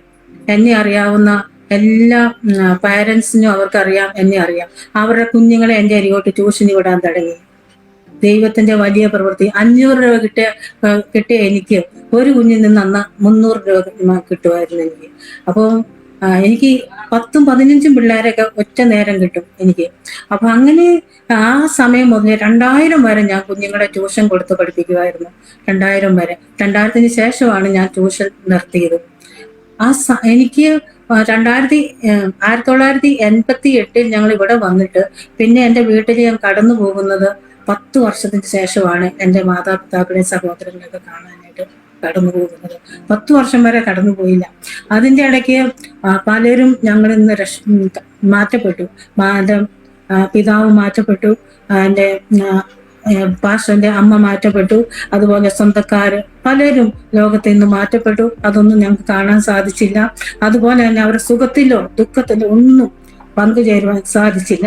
എന്നെ അറിയാവുന്ന എല്ലാ പാരൻസിനും അവർക്കറിയാം, എന്നെ അറിയാം. അവരുടെ കുഞ്ഞുങ്ങളെ എൻ്റെ അരികോട്ട് ട്യൂഷന് വിടാൻ തുടങ്ങി. ദൈവത്തിന്റെ വലിയ പ്രവൃത്തി. 500 രൂപ കിട്ടിയ എനിക്ക് ഒരു കുഞ്ഞിൽ നിന്ന് അന്ന് 300 രൂപ കിട്ടുമായിരുന്നു എനിക്ക്. അപ്പോൾ എനിക്ക് 10ഉം 15ഉം പിള്ളേരൊക്കെ ഒറ്റ നേരം കിട്ടും എനിക്ക്. അപ്പൊ അങ്ങനെ ആ സമയം മുതൽ 2000 വരെ ഞാൻ കുഞ്ഞുങ്ങളെ ട്യൂഷൻ കൊടുത്ത് പഠിപ്പിക്കുമായിരുന്നു. 2000 വരെ. 2000-ന് ശേഷമാണ് ഞാൻ ട്യൂഷൻ നിർത്തിയത്. എനിക്ക് 1988 ഞങ്ങൾ ഇവിടെ വന്നിട്ട് പിന്നെ എൻ്റെ വീട്ടിൽ ഞാൻ കടന്നു പോകുന്നത് 10 വർഷത്തിന് ശേഷമാണ് എൻ്റെ മാതാപിതാക്കളെയും സഹോദരങ്ങളെയൊക്കെ കാണാനായിട്ട് കടന്നു പോകുന്നത്. 10 വർഷം വരെ കടന്നു പോയില്ല. അതിൻ്റെ ഇടയ്ക്ക് പലരും ഞങ്ങളിൽ നിന്ന് മാറ്റപ്പെട്ടു. പിതാവ് മാറ്റപ്പെട്ടു, എൻ്റെ പാസ്റ്ററിന്റെ അമ്മ മാറ്റപ്പെട്ടു, അതുപോലെ സ്വന്തക്കാര് പലരും ലോകത്ത് നിന്ന് മാറ്റപ്പെട്ടു. അതൊന്നും ഞങ്ങൾക്ക് കാണാൻ സാധിച്ചില്ല. അതുപോലെ തന്നെ അവരുടെ സുഖത്തിലോ ദുഃഖത്തിലോ ഒന്നും പങ്കുചേരുവാൻ സാധിച്ചില്ല.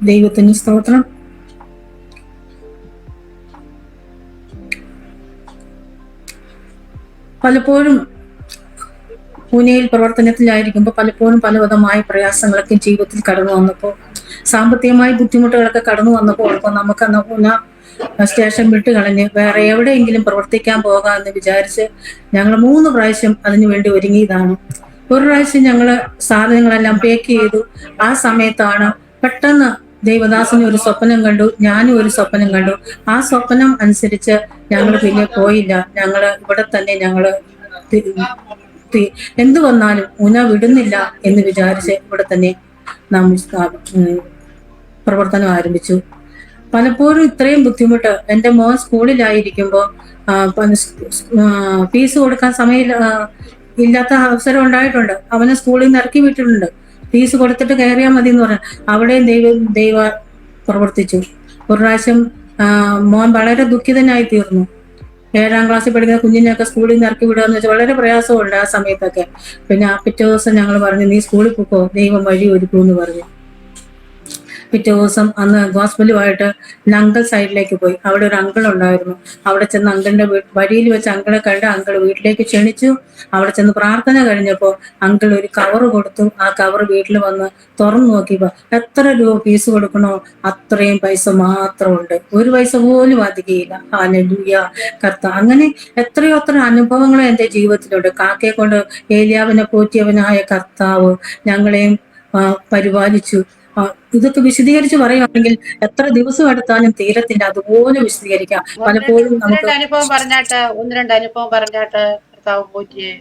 ദൈവത്തിന് സ്തോത്രം. പലപ്പോഴും പൂനെയിൽ പ്രവർത്തനത്തിലായിരിക്കുമ്പോൾ പലപ്പോഴും പലവിധമായ പ്രയാസങ്ങളൊക്കെ ജീവിതത്തിൽ കടന്നു വന്നപ്പോൾ, സാമ്പത്തികമായ ബുദ്ധിമുട്ടുകളൊക്കെ കടന്നു വന്നപ്പോൾ നമുക്ക് അന്ന് പൂനെ സ്റ്റേഷൻ വിട്ട് കളഞ്ഞ് വേറെ എവിടെയെങ്കിലും പ്രവർത്തിക്കാൻ പോകാമെന്ന് വിചാരിച്ച് ഞങ്ങൾ 3 പ്രാവശ്യം അതിനു വേണ്ടി ഒരുങ്ങിയതാണ്. ഒരു പ്രാവശ്യം ഞങ്ങള് സാധനങ്ങളെല്ലാം പാക്ക് ചെയ്തു. ആ സമയത്താണ് പെട്ടെന്ന് ദേവദാസന് ഒരു സ്വപ്നം കണ്ടു, ഞാനും ഒരു സ്വപ്നം കണ്ടു. ആ സ്വപ്നം അനുസരിച്ച് ഞങ്ങൾ പിന്നെ പോയില്ല. ഞങ്ങള് ഇവിടെ തന്നെ എന്തു വന്നാലും ഉന വിടുന്നില്ല എന്ന് വിചാരിച്ച് ഇവിടെ തന്നെ നാം പ്രവർത്തനം ആരംഭിച്ചു. പലപ്പോഴും ഇത്രയും ബുദ്ധിമുട്ട് എൻ്റെ മോൻ സ്കൂളിലായിരിക്കുമ്പോൾ ഫീസ് കൊടുക്കാൻ ഇല്ലാത്ത അവസരം ഉണ്ടായിട്ടുണ്ട്. അവനെ സ്കൂളിൽ നിന്ന് ഇറക്കി വിട്ടിട്ടുണ്ട്. ഫീസ് കൊടുത്തിട്ട് കയറിയാൽ മതി എന്ന് പറഞ്ഞു. അവിടെയും ദൈവ പ്രവർത്തിച്ചു. ഒരു പ്രാവശ്യം മോൻ വളരെ ദുഃഖിതനായി തീർന്നു. 7ാം ക്ലാസ്സിൽ പഠിക്കുന്ന കുഞ്ഞിനെയൊക്കെ സ്കൂളിൽ നിന്ന് ഇറക്കി വിടുക എന്ന് വെച്ചാൽ വളരെ പ്രയാസമുണ്ട് ആ സമയത്തൊക്കെ. പിന്നെ പിറ്റേ ദിവസം ഞങ്ങൾ പറഞ്ഞു, നീ സ്കൂളിൽ പോക്കോ, ദൈവം വഴി ഒരുക്കുമെന്ന് പറഞ്ഞു. പിറ്റേ ദിവസം അന്ന് ഗോസ്പലുമായിട്ട് നങ്കൽ സൈഡിലേക്ക് പോയി. അവിടെ ഒരു അങ്കിൾ ഉണ്ടായിരുന്നു. അവിടെ ചെന്ന് അങ്കിളിന്റെ വഴിയിൽ വെച്ച് അങ്കിളെ കണ്ട് അങ്കിൾ വീട്ടിലേക്ക് ക്ഷണിച്ചു. അവിടെ ചെന്ന് പ്രാർത്ഥന കഴിഞ്ഞപ്പോൾ അങ്കിൾ ഒരു കവർ കൊടുത്തു. ആ കവർ വീട്ടിൽ വന്ന് തുറന്നു നോക്കിയപ്പോ എത്ര രൂപ ഫീസ് കൊടുക്കണോ അത്രയും പൈസ മാത്രമുണ്ട്. ഒരു പൈസ പോലും അധികയില്ല. ഹല്ലേലൂയ കർത്താവ്. അങ്ങനെ എത്രയോ അനുഭവങ്ങൾ എൻ്റെ ജീവിതത്തിലുണ്ട്. കാക്കയെ കൊണ്ട് ഏലിയാവിനെ പോറ്റിയവനായ കർത്താവ് ഞങ്ങളെയും പരിപാലിച്ചു. ഇതൊക്കെ വിശദീകരിച്ച് പറയുകയാണെങ്കിൽ എത്ര ദിവസം എടുത്താലും തീരത്തില്ല. അതുപോലെ വിശദീകരിക്കാം. പലപ്പോഴും നമുക്ക് ഒന്ന് രണ്ട് അനുഭവം പറഞ്ഞാട്ട് കർത്താവ് പോറ്റിയെ.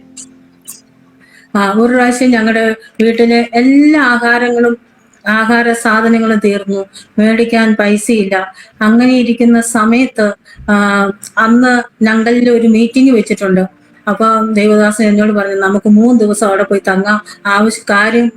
ഒരു പ്രാവശ്യം ഞങ്ങളുടെ വീട്ടിലെ എല്ലാ ആഹാര സാധനങ്ങളും തീർന്നു, മേടിക്കാൻ പൈസയില്ല. അങ്ങനെ ഇരിക്കുന്ന സമയത്ത് അന്ന് ഞങ്ങളിൽ ഒരു മീറ്റിംഗ് വെച്ചിട്ടുണ്ട്. അപ്പൊ ദേവദാസൻ എന്നോട് പറഞ്ഞു, നമുക്ക് 3 ദിവസം അവിടെ പോയി തങ്ങാം. കാര്യം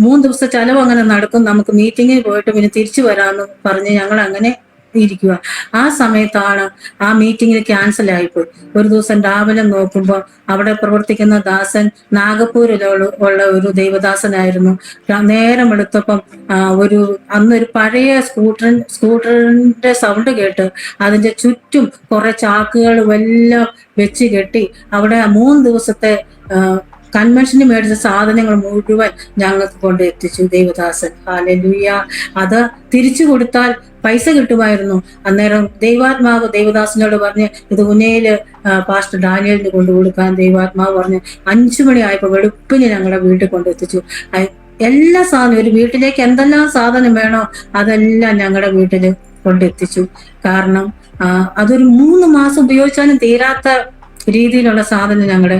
3 ദിവസത്തെ ചെലവ് അങ്ങനെ നടക്കും, നമുക്ക് മീറ്റിങ്ങിന് പോയിട്ട് പിന്നെ തിരിച്ചു വരാമെന്ന് പറഞ്ഞ് ഞങ്ങൾ അങ്ങനെ ഇരിക്കുക. ആ സമയത്താണ് ആ മീറ്റിംഗ് ക്യാൻസൽ ആയിപ്പോയി. ഒരു ദിവസം രാവിലെ നോക്കുമ്പോൾ അവിടെ പ്രവർത്തിക്കുന്ന ദാസൻ നാഗപ്പൂരിലുള്ള ഒരു ദൈവദാസനായിരുന്നു. നേരം എടുത്തപ്പം അന്നൊരു പഴയ സ്കൂട്ടറിന്റെ സൗണ്ട് കേട്ട് അതിന്റെ ചുറ്റും കുറെ ചാക്കുകളും എല്ലാം വെച്ച് കെട്ടി അവിടെ 3 ദിവസത്തെ കൺവെൻഷന് മേടിച്ച സാധനങ്ങൾ മുഴുവൻ ഞങ്ങൾക്ക് കൊണ്ട് എത്തിച്ചു ദേവദാസൻ. ഹല്ലേലൂയ. അത് തിരിച്ചു കൊടുത്താൽ പൈസ കിട്ടുമായിരുന്നു. അന്നേരം ദൈവാത്മാവ് ദേവദാസനോട് പറഞ്ഞ് ഇത് ഉന്നയില് പാസ്റ്റർ ഡാനിയലിന് കൊണ്ടുകൊടുക്കാൻ ദൈവാത്മാവ് പറഞ്ഞ് 5 മണി ആയപ്പോൾ വെളുപ്പിന് ഞങ്ങളുടെ വീട്ടിൽ കൊണ്ടെത്തിച്ചു. എല്ലാ സാധനവും, ഒരു വീട്ടിലേക്ക് എന്തെല്ലാം സാധനം വേണോ അതെല്ലാം ഞങ്ങളുടെ വീട്ടിൽ കൊണ്ടെത്തിച്ചു. കാരണം അതൊരു 3 മാസം ഉപയോഗിച്ചാലും തീരാത്ത രീതിയിലുള്ള സാധനം ഞങ്ങളുടെ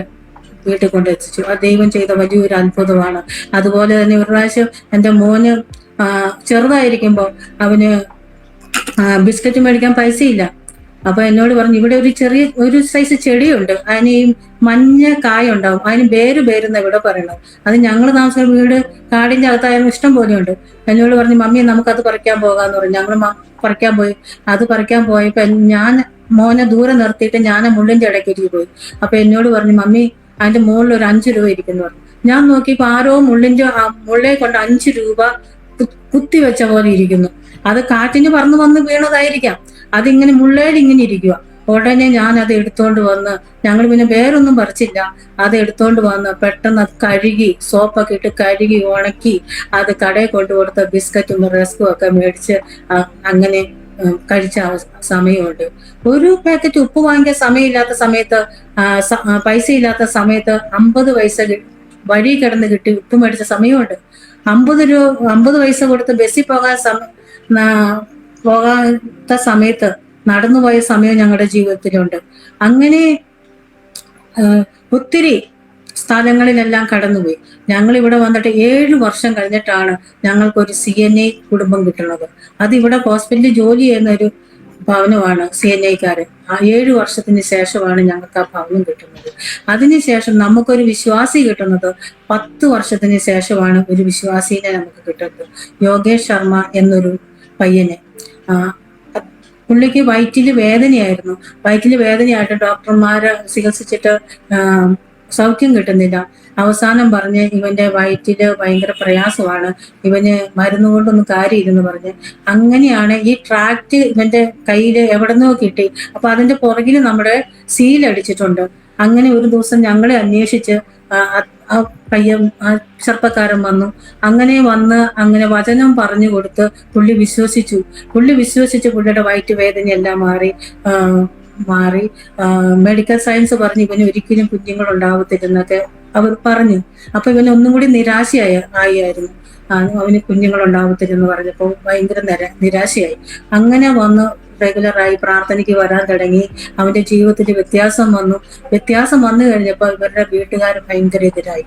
വീട്ടിൽ കൊണ്ടെത്തിച്ചു. ആ ദൈവം ചെയ്ത വലിയൊരു അത്ഭുതമാണ്. അതുപോലെ തന്നെ ഒരു പ്രാവശ്യം എൻ്റെ മോന് ചെറുതായിരിക്കുമ്പോൾ അവന് ബിസ്ക്കറ്റ് മേടിക്കാൻ പൈസയില്ല. അപ്പൊ എന്നോട് പറഞ്ഞു ഇവിടെ ഒരു ചെറിയ ഒരു സൈസ് ചെടിയുണ്ട്, അതിന് ഈ മഞ്ഞ കായ ഉണ്ടാവും, അതിന് പേരുന്ന ഇവിടെ പറയണം. അത് ഞങ്ങൾ താമസിക്കുന്ന വീട് കാടിന്റെ അകത്തായാലും ഇഷ്ടം പോലെയുണ്ട്. എന്നോട് പറഞ്ഞു മമ്മി നമുക്കത് പറിക്കാൻ പോകാന്ന് പറഞ്ഞു. ഞങ്ങൾ പറിക്കാൻ പോയി. അത് പറിക്കാൻ പോയപ്പോ ഞാൻ മോനെ ദൂരെ നിർത്തിയിട്ട് ഞാൻ മുള്ളിന്റെ ഇടയ്ക്ക് പോയി. അപ്പൊ എന്നോട് പറഞ്ഞു മമ്മി അതിന്റെ മുകളിൽ ഒരു 5 രൂപ ഇരിക്കുന്നു പറഞ്ഞു. ഞാൻ നോക്കിയപ്പോ ആരോ മുള്ളെ കൊണ്ട് 5 രൂപ കുത്തി വെച്ച പോലെ ഇരിക്കുന്നു. അത് കാറ്റിന് പറന്ന് വന്ന് വീണതായിരിക്കാം. അതിങ്ങനെ മുള്ളേൽ ഇങ്ങനെ ഇരിക്കുക. ഉടനെ ഞാൻ അത് എടുത്തോണ്ട് വന്ന്, ഞങ്ങൾ പിന്നെ വേറൊന്നും പറിച്ചില്ല, അത് എടുത്തോണ്ട് വന്ന് പെട്ടെന്ന് അത് കഴുകി സോപ്പൊക്കെ ഇട്ട് കഴുകി ഉണക്കി അത് കടയിൽ കൊണ്ടുകൊടുത്ത ബിസ്ക്കറ്റും റസ്കും ഒക്കെ മേടിച്ച് അങ്ങനെ കഴിച്ച സമയമുണ്ട്. ഒരു പാക്കറ്റ് ഉപ്പ് വാങ്ങിക്കാൻ സമയമില്ലാത്ത സമയത്ത്, പൈസ ഇല്ലാത്ത സമയത്ത് 50 പൈസ വഴി കിടന്ന് കിട്ടി ഉപ്പ് മേടിച്ച സമയമുണ്ട്. 50 പൈസ കൊടുത്ത് ബസ്സിൽ പോകാത്ത സമയത്ത് നടന്നുപോയ സമയം ഞങ്ങളുടെ ജീവിതത്തിലുണ്ട്. അങ്ങനെ ഒത്തിരി സ്ഥലങ്ങളിലെല്ലാം കടന്നുപോയി. ഞങ്ങൾ ഇവിടെ വന്നിട്ട് 7 വർഷം കഴിഞ്ഞിട്ടാണ് ഞങ്ങൾക്കൊരു CNA കുടുംബം കിട്ടുന്നത്. അതിവിടെ ഹോസ്പിറ്റലിൽ ജോലി ചെയ്യുന്ന ഒരു ഭവനമാണ് CNAക്കാര്. 7 വർഷത്തിന് ശേഷമാണ് ഞങ്ങൾക്ക് ആ ഭവനം കിട്ടുന്നത്. അതിനുശേഷം നമുക്കൊരു വിശ്വാസി കിട്ടുന്നത് 10 വർഷത്തിന് ശേഷമാണ് ഒരു വിശ്വാസീനെ നമുക്ക് കിട്ടുന്നത്. യോഗേഷ് ശർമ്മ എന്നൊരു പയ്യന്. പുള്ളിക്ക് വയറ്റില് വേദനയായിരുന്നു. വയറ്റില് വേദനയായിട്ട് ഡോക്ടർമാര് ചികിത്സിച്ചിട്ട് സൗഖ്യം കിട്ടുന്നില്ല. അവസാനം പറഞ്ഞ് ഇവന്റെ വയറ്റില് ഭയങ്കര പ്രയാസമാണ്, ഇവന് മരുന്ന് കൊണ്ടൊന്നും കാര്യമില്ലെന്ന് പറഞ്ഞ്. അങ്ങനെയാണ് ഈ ട്രാക്ട് ഇവന്റെ കയ്യിൽ എവിടെന്നോ കിട്ടി. അപ്പൊ അതിന്റെ പുറകില് നമ്മുടെ സീലടിച്ചിട്ടുണ്ട്. അങ്ങനെ ഒരു ദിവസം ഞങ്ങളെ അന്വേഷിച്ച് ആ പയ്യൻ, ആ ചെറുപ്പക്കാരൻ വന്നു. അങ്ങനെ വചനം പറഞ്ഞു കൊടുത്ത് പുള്ളി വിശ്വസിച്ചു. പുള്ളിയുടെ വയറ്റ് വേദനയെല്ലാം മാറി. മെഡിക്കൽ സയൻസ് പറഞ്ഞ് ഇവന് ഒരിക്കലും കുഞ്ഞുങ്ങൾ ഉണ്ടാവത്തില്ലെന്നൊക്കെ അവർ പറഞ്ഞു. അപ്പൊ ഇവന് ഒന്നും കൂടി ആയിരുന്നു. അവന് കുഞ്ഞുങ്ങൾ ഉണ്ടാവത്തില്ലെന്ന് പറഞ്ഞപ്പോൾ ഭയങ്കര നിരാശയായി. അങ്ങനെ വന്ന് റെഗുലറായി പ്രാർത്ഥനയ്ക്ക് വരാൻ തുടങ്ങി. അവന്റെ ജീവിതത്തിൽ വ്യത്യാസം വന്നു കഴിഞ്ഞപ്പോൾ ഇവരുടെ വീട്ടുകാർ ഭയങ്കര എതിരായി.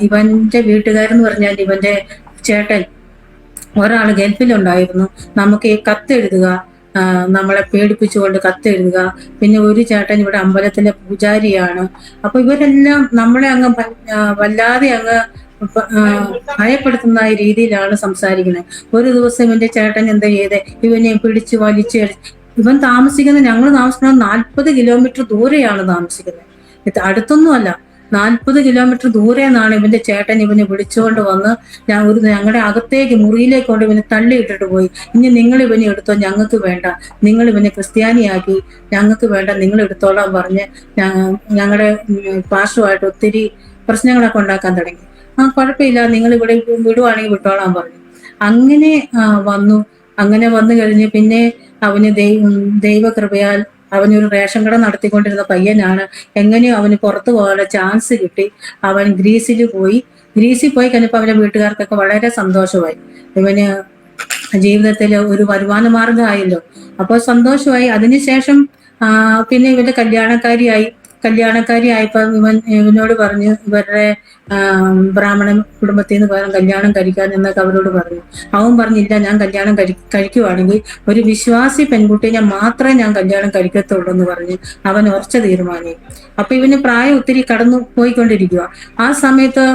ഇവന്റെ വീട്ടുകാരെന്ന് പറഞ്ഞാൽ ഇവന്റെ ചേട്ടൻ ഒരാൾ ഗൾഫിലുണ്ടായിരുന്നു. നമുക്ക് ഈ കത്തെഴുതുക, നമ്മളെ പേടിപ്പിച്ചുകൊണ്ട് കത്തെഴുതുക. പിന്നെ ഒരു ചേട്ടൻ ഇവിടെ അമ്പലത്തിലെ പൂജാരിയാണ്. അപ്പൊ ഇവരെല്ലാം നമ്മളെ അങ്ങ് വല്ലാതെ അങ്ങ് ഭയപ്പെടുത്തുന്ന രീതിയിലാണ് സംസാരിക്കുന്നത്. ഒരു ദിവസം ഇവന്റെ ചേട്ടൻ എന്താ ചെയ്തേ, ഇവനെ പിടിച്ചു വലിച്ച്, ഇവൻ ഞങ്ങൾ താമസിക്കുന്നത് 40 കിലോമീറ്റർ ദൂരെയാണ് താമസിക്കുന്നത്. അടുത്തൊന്നുമല്ല, 40 കിലോമീറ്റർ ദൂരെ നിന്നാണ് ഇവന്റെ ചേട്ടൻ ഇവനെ വിളിച്ചുകൊണ്ട് വന്ന് ഞങ്ങളുടെ അകത്തേക്ക് മുറിയിലേക്ക് കൊണ്ട് ഇവനെ തള്ളിയിട്ടിട്ട് പോയി. ഇനി നിങ്ങൾ ഇവനെ എടുത്തോ, ഞങ്ങൾക്ക് വേണ്ട, നിങ്ങൾ ഇവനെ ക്രിസ്ത്യാനിയാക്കി, ഞങ്ങൾക്ക് വേണ്ട, നിങ്ങൾ എടുത്തോളാൻ പറഞ്ഞ് ഞങ്ങളുടെ പാർശ്വമായിട്ട് ഒത്തിരി പ്രശ്നങ്ങളൊക്കെ ഉണ്ടാക്കാൻ തുടങ്ങി. കുഴപ്പമില്ല, നിങ്ങൾ ഇവിടെ വിടുവാണെങ്കിൽ വിട്ടോളാൻ പറഞ്ഞു. അങ്ങനെ വന്നു കഴിഞ്ഞ് പിന്നെ അവന് ദൈവകൃപയാൽ അവനൊരു റേഷൻ കട നടത്തിക്കൊണ്ടിരുന്ന പയ്യനാണ്. എങ്ങനെയോ അവന് പുറത്തു പോകാനുള്ള ചാൻസ് കിട്ടി. അവൻ ഗ്രീസിൽ പോയി കഴിഞ്ഞപ്പോൾ അവന്റെ വീട്ടുകാർക്കൊക്കെ വളരെ സന്തോഷമായി. ഇവന് ജീവിതത്തിൽ ഒരു വരുമാന മാർഗമായല്ലോ, അപ്പോൾ സന്തോഷമായി. അതിനുശേഷം പിന്നെ ഇവന്റെ കല്യാണക്കാരിയായപ്പോ ഇവനോട് പറഞ്ഞു, ഇവരുടെ ബ്രാഹ്മണൻ കുടുംബത്തിൽ നിന്ന് പകരം കല്യാണം കഴിക്കാൻ എന്നൊക്കെ അവരോട് പറഞ്ഞു. അവൻ പറഞ്ഞില്ല, ഞാൻ കല്യാണം കഴിക്കുവാണെങ്കിൽ ഒരു വിശ്വാസി പെൺകുട്ടിയെ മാത്രമേ ഞാൻ കല്യാണം കഴിക്കത്തുള്ളൂ എന്ന് പറഞ്ഞ് അവൻ ഉറച്ച തീരുമാനം. അപ്പൊ ഇവന് പ്രായം ഒത്തിരി കടന്നു പോയിക്കൊണ്ടിരിക്കുക. ആ സമയത്ത്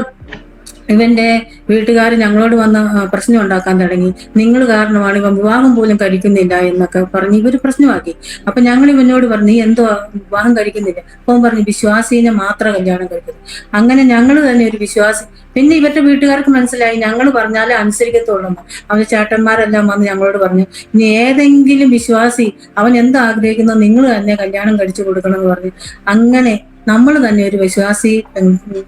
ഇവന്റെ വീട്ടുകാർ ഞങ്ങളോട് വന്ന് പ്രശ്നം ഉണ്ടാക്കാൻ തുടങ്ങി. നിങ്ങൾ കാരണമാണ് ഇവൻ വിവാഹം പോലും കഴിക്കുന്നില്ല എന്നൊക്കെ പറഞ്ഞ് ഇവര് പ്രശ്നമാക്കി. അപ്പൊ ഞങ്ങൾ ഇവനോട് പറഞ്ഞു, നീ എന്തോ വിവാഹം കഴിക്കുന്നില്ല? അപ്പം പറഞ്ഞു, വിശ്വാസീനെ മാത്രം കല്യാണം കഴിക്കുന്നു. അങ്ങനെ ഞങ്ങൾ തന്നെ ഒരു വിശ്വാസി. പിന്നെ ഇവരുടെ വീട്ടുകാർക്ക് മനസ്സിലായി ഞങ്ങൾ പറഞ്ഞാലേ അനുസരിക്കത്തുള്ളൂ. അവന്റെ ചേട്ടന്മാരെല്ലാം വന്ന് ഞങ്ങളോട് പറഞ്ഞു, ഇനി ഏതെങ്കിലും വിശ്വാസി അവൻ എന്താഗ്രഹിക്കുന്നോ നിങ്ങൾ തന്നെ കല്യാണം കഴിച്ചു കൊടുക്കണം എന്ന് പറഞ്ഞു. അങ്ങനെ നമ്മൾ തന്നെ ഒരു വിശ്വാസി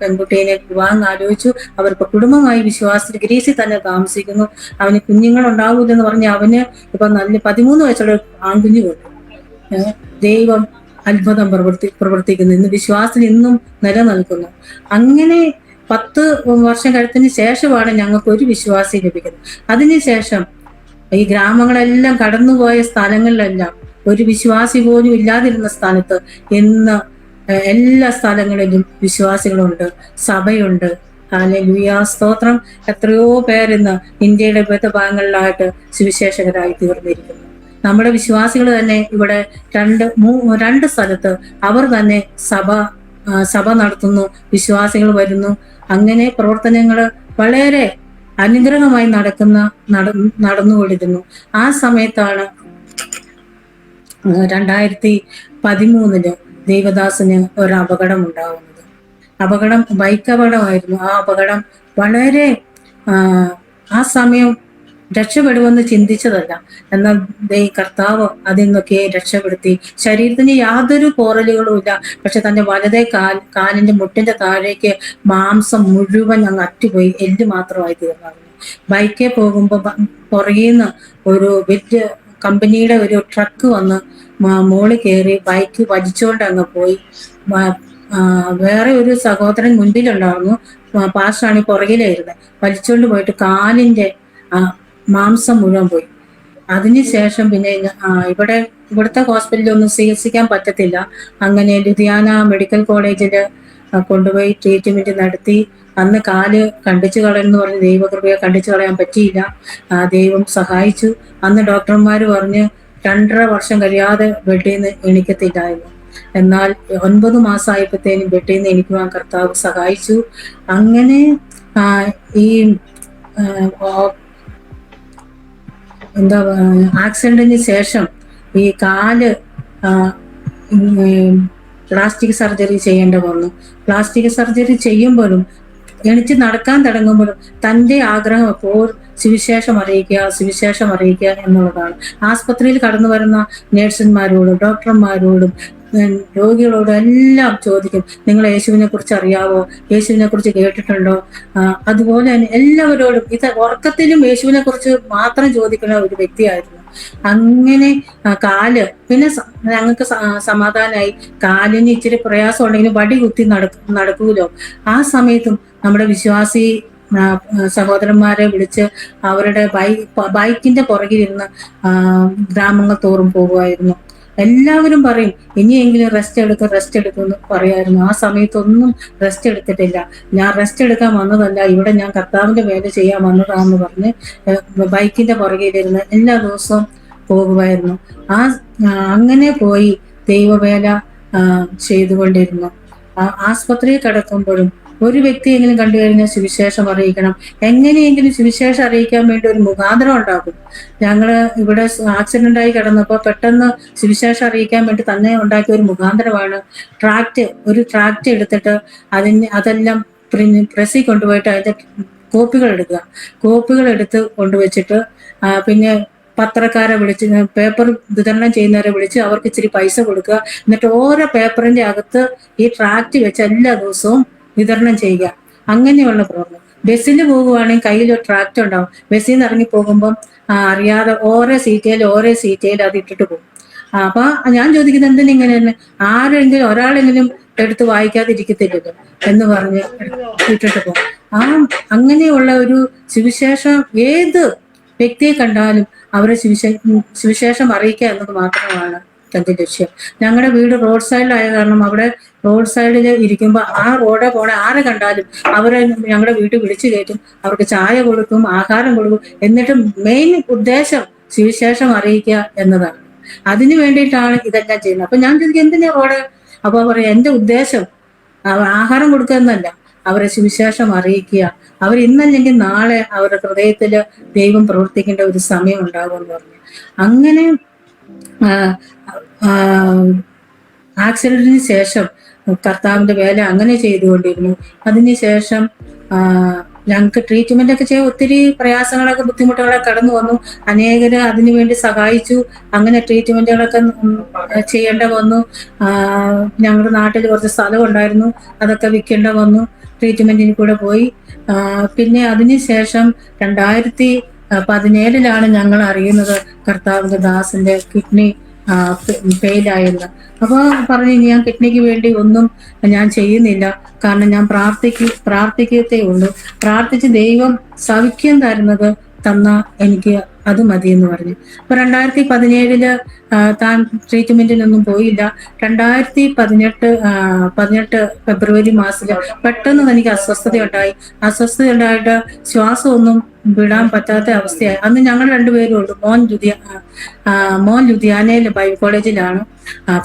പെൺകുട്ടീനെ വിവാഹം ആലോചിച്ചു. അവർക്ക് കുടുംബമായി വിശ്വാസത്തിൽ ഗ്രീസിൽ തന്നെ താമസിക്കുന്നു. അവന് കുഞ്ഞുങ്ങൾ ഉണ്ടാവൂലെന്ന് പറഞ്ഞ് അവന് ഇപ്പൊ നല്ല 13 വയസ്സുള്ള ആൺകുഞ്ഞു കൊണ്ടു. ദൈവം അത്ഭുതം പ്രവർത്തിക്കുന്നു. ഇന്ന് വിശ്വാസത്തിൽ ഇന്നും നിലനിൽക്കുന്നു. അങ്ങനെ 10 വർഷം കഴിഞ്ഞതിന് ശേഷമാണ് ഞങ്ങൾക്ക് ഒരു വിശ്വാസി ലഭിക്കുന്നത്. അതിനുശേഷം ഈ ഗ്രാമങ്ങളെല്ലാം കടന്നുപോയ സ്ഥലങ്ങളിലെല്ലാം ഒരു വിശ്വാസി പോലും ഇല്ലാതിരുന്ന സ്ഥലത്ത് ഇന്ന് എല്ലാ സ്ഥലങ്ങളിലും വിശ്വാസികളുണ്ട്, സഭയുണ്ട്. ഹല്ലേലൂയ, സ്തോത്രം. എത്രയോ പേരിന്ന് ഇന്ത്യയുടെ വിവിധ ഭാഗങ്ങളിലായിട്ട് സുവിശേഷകരായി തീർന്നിരിക്കുന്നു. നമ്മുടെ വിശ്വാസികൾ തന്നെ ഇവിടെ രണ്ട് സ്ഥലത്ത് അവർ തന്നെ സഭ നടത്തുന്നു, വിശ്വാസികൾ വരുന്നു. അങ്ങനെ പ്രവർത്തനങ്ങൾ വളരെ അനുഗ്രഹമായി നടന്നുകൊണ്ടിരുന്നു. ആ സമയത്താണ് 2013 ദേവദാസിന് ഒരു അപകടം ഉണ്ടാകുന്നത്. ബൈക്ക് അപകടമായിരുന്നു. ആ അപകടം വളരെ ആ സമയം രക്ഷപ്പെടുമെന്ന് ചിന്തിച്ചതല്ല. എന്നാൽ കർത്താവ് അതിൽ നിന്നൊക്കെ രക്ഷപ്പെടുത്തി. ശരീരത്തിന് യാതൊരു പോറലുകളും ഇല്ല. പക്ഷെ തന്റെ വലതേ കാലിന്റെ മുട്ടിന്റെ താഴേക്ക് മാംസം മുഴുവൻ അങ്ങ് അറ്റുപോയി, എല്ല് മാത്രമായി തീർന്നു. ബൈക്കിൽ പോകുമ്പോൾ പുറകിന്ന് ഒരു വലിയ കമ്പനിയുടെ ഒരു ട്രക്ക് വന്ന് മോളിൽ കയറി ബൈക്ക് വലിച്ചുകൊണ്ട് അങ്ങ് പോയി. വേറെ ഒരു സഹോദരൻ മുൻപിലുണ്ടായിരുന്നു, പാസ്റ്റാണ് പുറകിലായിരുന്നത്. വലിച്ചുകൊണ്ട് പോയിട്ട് കാലിന്റെ മാംസം മുഴുവൻ പോയി. അതിനുശേഷം പിന്നെ ഇവിടുത്തെ ഹോസ്പിറ്റലിൽ ഒന്നും ചികിത്സിക്കാൻ പറ്റത്തില്ല. അങ്ങനെ ലുധിയാന മെഡിക്കൽ കോളേജില് കൊണ്ടുപോയി ട്രീറ്റ്മെന്റ് നടത്തി. അന്ന് കാല് കണ്ടിച്ചു കളയെന്ന് പറഞ്ഞ് ദൈവകൃപയെ കണ്ടിച്ചു കളയാൻ പറ്റിയില്ല. ദൈവം സഹായിച്ചു. അന്ന് ഡോക്ടർമാർ പറഞ്ഞ് 2.5 വർഷം കഴിയാതെ ബെഡിൽ നിന്ന് എണീക്കത്തില്ലായിരുന്നു. എന്നാൽ 9 മാസമായപ്പോഴത്തേനും ബെഡിൽ നിന്ന് എണീക്കുവാൻ കർത്താവ് സഹായിച്ചു. അങ്ങനെ ഈ ആക്സിഡന്റിന് ശേഷം ഈ കാല് പ്ലാസ്റ്റിക് സർജറി ചെയ്യേണ്ടി വന്നു. പ്ലാസ്റ്റിക് സർജറി ചെയ്യുമ്പോഴും എണിച്ച് നടക്കാൻ തുടങ്ങുമ്പോഴും തൻ്റെ ആഗ്രഹം എപ്പോൾ സുവിശേഷം അറിയിക്കുക എന്നുള്ളതാണ്. ആസ്പത്രിയിൽ കടന്നു വരുന്ന നേഴ്സുമാരോടും ഡോക്ടർമാരോടും രോഗികളോടും എല്ലാം ചോദിക്കും, നിങ്ങൾ യേശുവിനെ കുറിച്ച് അറിയാവോ, യേശുവിനെ കുറിച്ച് കേട്ടിട്ടുണ്ടോ? അതുപോലെ തന്നെ എല്ലാവരോടും ഉറക്കത്തിലും യേശുവിനെ കുറിച്ച് മാത്രം ചോദിക്കുന്ന ഒരു വ്യക്തിയായിരുന്നു. അങ്ങനെ കാല് പിന്നെ ഞങ്ങൾക്ക് സമാധാനമായി. കാലിന് ഇച്ചിരി പ്രയാസം ഉണ്ടെങ്കിലും വടി കുത്തി നടക്കൂലോ. ആ സമയത്തും നമ്മുടെ വിശ്വാസി സഹോദരന്മാരെ വിളിച്ച് അവരുടെ ബൈക്കിന്റെ പുറകിലിരുന്ന് ഗ്രാമങ്ങൾ തോറും പോകുമായിരുന്നു. എല്ലാവരും പറയും ഇനിയെങ്കിലും റെസ്റ്റ് എടുക്കും എന്ന് പറയായിരുന്നു. ആ സമയത്തൊന്നും റെസ്റ്റ് എടുത്തിട്ടില്ല. ഞാൻ റെസ്റ്റ് എടുക്കാൻ വന്നതല്ല, ഇവിടെ ഞാൻ കർത്താവിന്റെ വേല ചെയ്യാൻ വന്നതാന്ന് പറഞ്ഞ് ബൈക്കിന്റെ പുറകിലിരുന്ന് എല്ലാ ദിവസവും പോകുമായിരുന്നു. അങ്ങനെ പോയി ദൈവവേല ചെയ്തുകൊണ്ടിരുന്നു. ആസ്പത്രിയിൽ കിടക്കുമ്പോഴും ഒരു വ്യക്തിയെങ്കിലും കണ്ടു കഴിഞ്ഞാൽ സുവിശേഷം അറിയിക്കണം, എങ്ങനെയെങ്കിലും സുവിശേഷം അറിയിക്കാൻ വേണ്ടി ഒരു മുഖാന്തരം ഉണ്ടാകും. ഞങ്ങള് ഇവിടെ ആക്സിഡന്റ് ആയി കിടന്നപ്പോൾ പെട്ടെന്ന് സുവിശേഷം അറിയിക്കാൻ വേണ്ടി തന്നെ ഉണ്ടാക്കിയ ഒരു മുഖാന്തരമാണ് ഒരു ട്രാക്ട് എടുത്തിട്ട് അതെല്ലാം പ്രസ്സിൽ കൊണ്ടുപോയിട്ട് അതിന്റെ കോപ്പികൾ എടുത്ത് കൊണ്ടുവച്ചിട്ട് പിന്നെ പത്രക്കാരെ വിളിച്ച് പേപ്പർ വിതരണം ചെയ്യുന്നവരെ വിളിച്ച് അവർക്ക് ഇച്ചിരി പൈസ കൊടുക്കുക. എന്നിട്ട് ഓരോ പേപ്പറിന്റെ അകത്ത് ഈ ട്രാക്ട് വെച്ച് എല്ലാ ദിവസവും വിതരണം ചെയ്യുക. അങ്ങനെയുള്ള പ്രവർത്തനം. ബസ്സിൽ പോകുവാണെങ്കിൽ കയ്യിൽ ഒരു ട്രാക്ട് ഉണ്ടാവും. ബസ്സിൽ നിന്ന് ഇറങ്ങി പോകുമ്പം അറിയാതെ ഓരോ സീറ്റയിൽ അത് ഇട്ടിട്ട് പോകും. അപ്പൊ ഞാൻ ചോദിക്കുന്നത് എന്തിനിങ്ങനെ തന്നെ ഒരാളെങ്കിലും എടുത്ത് വായിക്കാതിരിക്കത്തില്ലല്ലോ എന്ന് പറഞ്ഞ് ഇട്ടിട്ട് പോകും. അങ്ങനെയുള്ള ഒരു സുവിശേഷം ഏത് വ്യക്തിയെ കണ്ടാലും അവരെ സുവിശേഷം അറിയിക്കുക എന്നത് മാത്രമാണ് തന്റെ ലക്ഷ്യം. ഞങ്ങളുടെ വീട് റോഡ് സൈഡിലായ കാരണം അവിടെ റോഡ് സൈഡിൽ ഇരിക്കുമ്പോൾ ആ റോഡെ പോണെ ആരെ കണ്ടാലും അവരെ ഞങ്ങളുടെ വീട്ടിൽ വിളിച്ചു കയറ്റും, അവർക്ക് ചായ കൊടുക്കും, ആഹാരം കൊടുക്കും. എന്നിട്ട് മെയിൻ ഉദ്ദേശം സുവിശേഷം അറിയിക്കുക എന്നതാണ്. അതിനു വേണ്ടിയിട്ടാണ് ഇതെല്ലാം ചെയ്യുന്നത്. അപ്പൊ ഞാൻ ചോദിക്കും എന്തിനാ റോഡ്? അപ്പൊ പറയാം എന്റെ ഉദ്ദേശം ആഹാരം കൊടുക്കുക എന്നല്ല, അവരെ സുവിശേഷം അറിയിക്കുക. അവർ ഇന്നല്ലെങ്കിൽ നാളെ അവരുടെ ഹൃദയത്തില് ദൈവം പ്രവർത്തിക്കേണ്ട ഒരു സമയം ഉണ്ടാകുമെന്ന് പറഞ്ഞു. അങ്ങനെ ആക്സിഡന്റിന് ശേഷം കർത്താവിന്റെ വേല അങ്ങനെ ചെയ്തുകൊണ്ടിരുന്നു. അതിനുശേഷം ഞങ്ങൾക്ക് ട്രീറ്റ്മെന്റ് ഒക്കെ ചെയ്യാൻ ഒത്തിരി പ്രയാസങ്ങളൊക്കെ ബുദ്ധിമുട്ടുകളൊക്കെ കടന്നു വന്നു. അനേകര് അതിനുവേണ്ടി സഹായിച്ചു. അങ്ങനെ ട്രീറ്റ്മെന്റുകളൊക്കെ ചെയ്യേണ്ട വന്നു. ഞങ്ങളുടെ നാട്ടിൽ കുറച്ച് സ്ഥലം ഉണ്ടായിരുന്നു, അതൊക്കെ വിൽക്കേണ്ട വന്നു. ട്രീറ്റ്മെന്റിന് കൂടെ പോയി. പിന്നെ അതിനുശേഷം 2017 ഞങ്ങൾ അറിയുന്നത് കർത്താവിന്റെ ദാസന്റെ കിഡ്നി ഫെയിലായെന്ന്. അപ്പോൾ പറഞ്ഞു ഞാൻ കിഡ്നിക്ക് വേണ്ടി ഒന്നും ഞാൻ ചെയ്യുന്നില്ല, കാരണം ഞാൻ പ്രാർത്ഥിക്കത്തേ ഉള്ളൂ. പ്രാർത്ഥിച്ച് ദൈവം സൗഖ്യം തന്ന എനിക്ക് അത് മതി എന്ന് പറഞ്ഞു. അപ്പൊ 2017 താൻ ട്രീറ്റ്മെന്റിനൊന്നും പോയില്ല. 2018 ഫെബ്രുവരി മാസത്തിൽ പെട്ടെന്ന് തനിക്ക് അസ്വസ്ഥത ഉണ്ടായിട്ട് ശ്വാസമൊന്നും വിടാൻ പറ്റാത്ത അവസ്ഥയായി. അന്ന് ഞങ്ങൾ രണ്ടുപേരും ഉള്ളൂ. മോൻ ലുധിയാനയിൽ ബൈബിൾ കോളേജിലാണ്